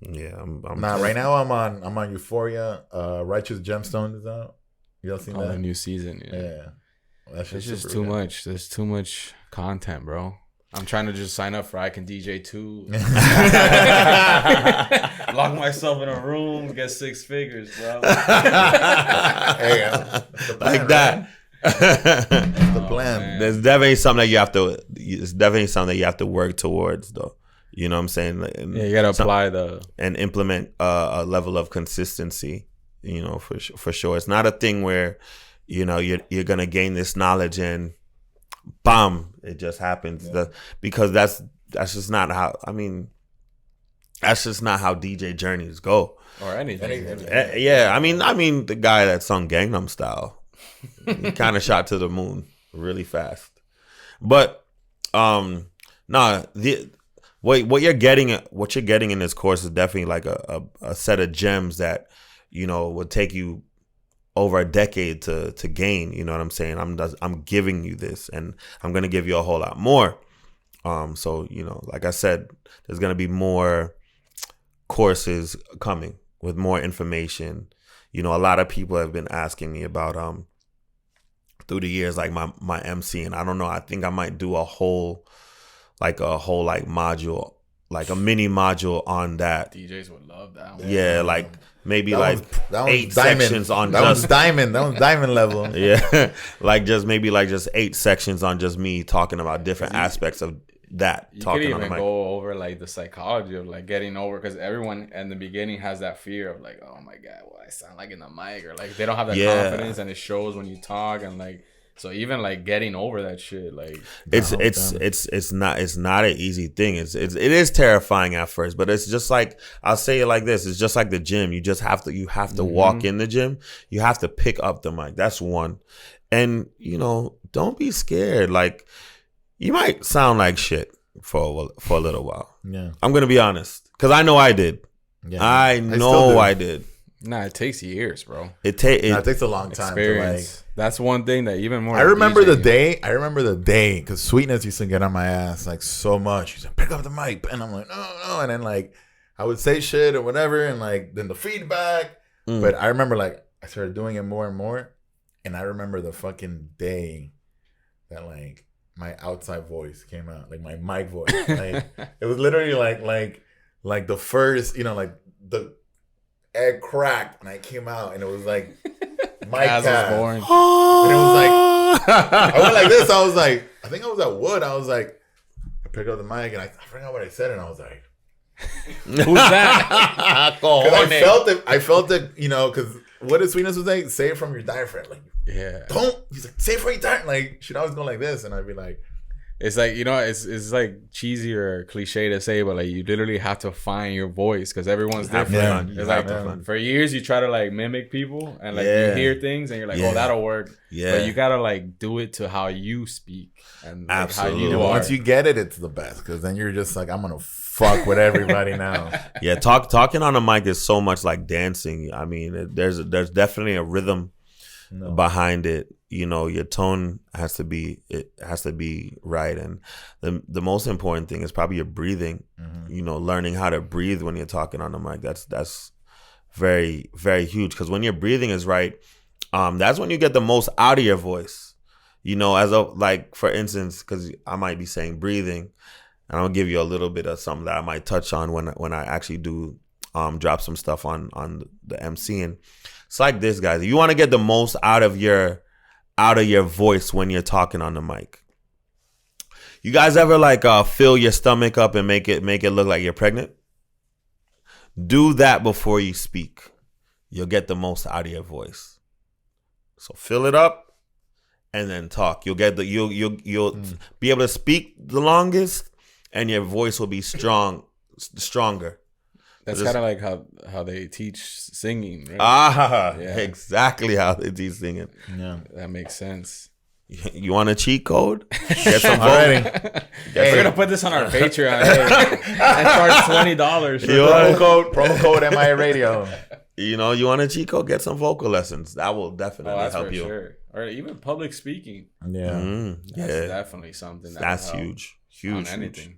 Yeah, I'm right now I'm on Euphoria. Righteous Gemstones is out. Y'all seen that? The new season. Yeah. It's just too much. There's too much content, bro. I'm trying to just sign up for I Can DJ too. Lock myself in a room, get 6 figures, bro. Hey, like that. That's the plan. Man. There's definitely something that you have to. It's definitely something that you have to work towards, though. You know what I'm saying? Yeah, you gotta apply and implement a level of consistency. You know, for sure. It's not a thing where, you know, you're gonna gain this knowledge and, bam, it just happens. Yeah. Because that's just not how. I mean, that's just not how DJ journeys go. Or anything. Yeah, I mean, the guy that sung Gangnam Style, he kind of shot to the moon really fast. But what you're getting in this course is definitely like a set of gems that, you know, would take you over a decade to gain. You know what I'm saying? I'm giving you this, and I'm gonna give you a whole lot more. So, you know, like I said, there's gonna be more courses coming with more information. You know, a lot of people have been asking me about through the years, like my MC, and I don't know, I think I might do a whole module, like a mini module on that. DJs would love that one. Yeah, like maybe that 8 sections on that was diamond level. Yeah, like just 8 sections on just me talking about different aspects of that. You talking could on the even mic. go over like the psychology of like getting over, because everyone in the beginning has that fear of like, oh my god, what I sound like in the mic, or like they don't have that confidence, and it shows when you talk, and like, so even like getting over that shit, like it's not an easy thing. It is terrifying at first, but it's just like, I'll say it like this: it's just like the gym. You just have to walk in the gym. You have to pick up the mic. That's one, and don't be scared. Like, you might sound like shit for a little while. Yeah, I'm gonna be honest, because I know I did. Yeah, I know I did. Nah, it takes years, bro. It takes a long time experience. to like. That's one thing that even more. I remember the day because Sweetness used to get on my ass like so much. He said, "Pick up the mic," and I'm like, "No," and then like I would say shit or whatever, and like then the feedback. But I remember like I started doing it more and more, and I remember the fucking day that like my outside voice came out, like my mic voice. Like it was literally like the first, like the egg cracked and I came out and it was like Mike was born. And it was like I went like this. I was like, I think I was at Wood. I was like, I picked up the mic and I forgot what I said and I was like, who's that? I felt it, because what did Sweetness was like? Say it from your diaphragm. Like, he's like, say it from your diaphragm. Like, she'd always go like this and I'd be like, it's like, it's like cheesy or cliche to say, but like you literally have to find your voice because everyone's different. It's like for years you try to like mimic people and like you hear things and you're like, oh, that'll work. Yeah. But you gotta like do it to how you speak and like, how you are. Once you get it, it's the best because then you're just like, I'm gonna fuck with everybody now. Yeah, talking on a mic is so much like dancing. I mean, there's definitely a rhythm behind it. Your tone has to be right, and the most important thing is probably your breathing. Learning how to breathe when you're talking on the mic. That's very, very huge, because when your breathing is right, that's when you get the most out of your voice. For instance, because I might be saying breathing, and I'll give you a little bit of something that I might touch on when I actually do drop some stuff on the MCing. It's like this, guys. If you want to get the most out of your voice when you're talking on the mic, you guys ever like fill your stomach up and make it look like you're pregnant? Do that before you speak. You'll get the most out of your voice. So fill it up and then talk. You'll get you'll be able to speak the longest, and your voice will be stronger. That's kind of like how they teach singing, right? Exactly how they teach singing. Yeah, that makes sense. You want a cheat code? Get some already. We're gonna put this on our Patreon and charge $20. Promo code MIA Radio. You want a cheat code? Get some vocal lessons. That will definitely help you. Sure. Or even public speaking. Yeah, that's definitely something that's huge. On anything.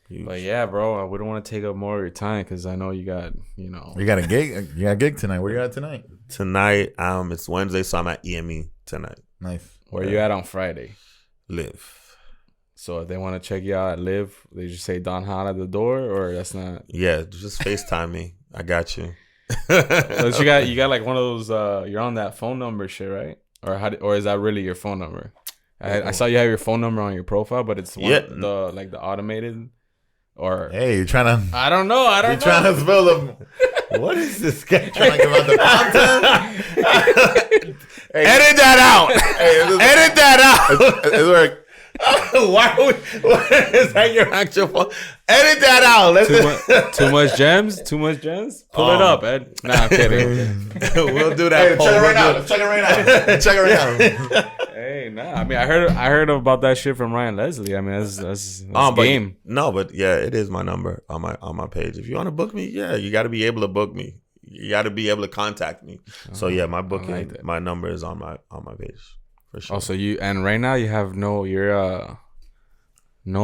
Huge. But yeah, bro, we don't want to take up more of your time because I know you got, You got a gig. You got a gig tonight. Where you at tonight? Tonight, it's Wednesday, so I'm at EME tonight. Nice. Where you at on Friday? Live. So if they want to check you out at Live, they just say Don Hot at the door, or that's not? Yeah, just FaceTime me. I got you. So you got like one of those. You're on that phone number shit, right? Or is that really your phone number? I saw you have your phone number on your profile, but it's the automated. Or hey, you're trying to? I don't know. You're trying to spill them. What is this guy trying to give out the content? Hey, edit that out. Edit that out. It's like, what is that your actual phone? Edit that out. Too much gems. Too much gems. Pull it up, Ed. Nah, I'm kidding. We'll do that. Hey, check it right now. Check it right now. Hey, nah. I mean, I heard about that shit from Ryan Leslie. I mean, that's game. But yeah, it is my number on my page. If you want to book me, yeah, you got to be able to book me. You got to be able to contact me. So yeah, my booking, my number is on my page for sure. Also, right now you have no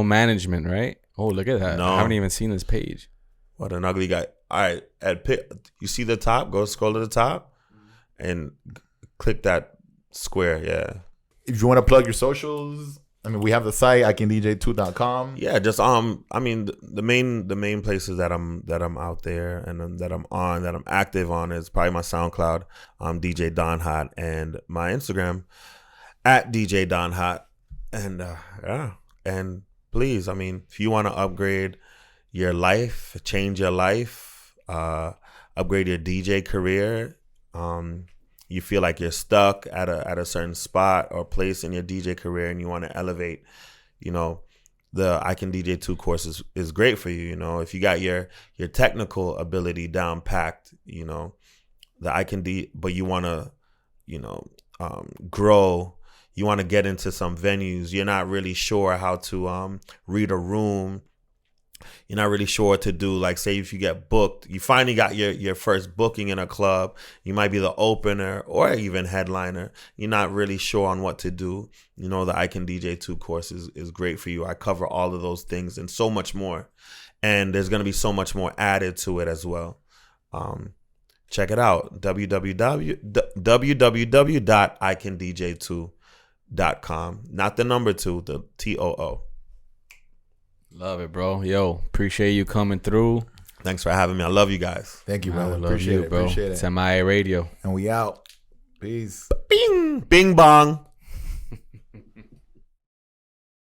management, right? Oh, look at that! No. I haven't even seen this page. What an ugly guy! All right, you see the top? Go scroll to the top, and click that square. Yeah. If you want to plug your socials, I mean, we have the site ikandj2.com. Yeah, just I mean, the main places that I'm out there and that I'm active on is probably my SoundCloud, DJ Don Hot, and my Instagram at DJ Don Hot, and and please. I mean, if you want to upgrade your life, change your life, upgrade your DJ career, you feel like you're stuck at a certain spot or place in your DJ career and you want to elevate, you know, the I Can DJ 2 course is great for you. You know, if you got your technical ability down packed, you know, but you want to, you know, grow, you want to get into some venues, you're not really sure how to read a room, you're not really sure what to do. Like, say if you get booked, you finally got your first booking in a club, you might be the opener or even headliner, you're not really sure on what to do. You know, the I Can DJ 2 course is great for you. I cover all of those things and so much more. And there's going to be so much more added to it as well. Check it out, www.icandj2.com. Not the number 2, the TOO. Love it, bro. Yo, appreciate you coming through. Thanks for having me. I love you guys. Thank you, brother. Appreciate it, bro. It's MIA Radio. And we out. Peace. Bing. Bing bong.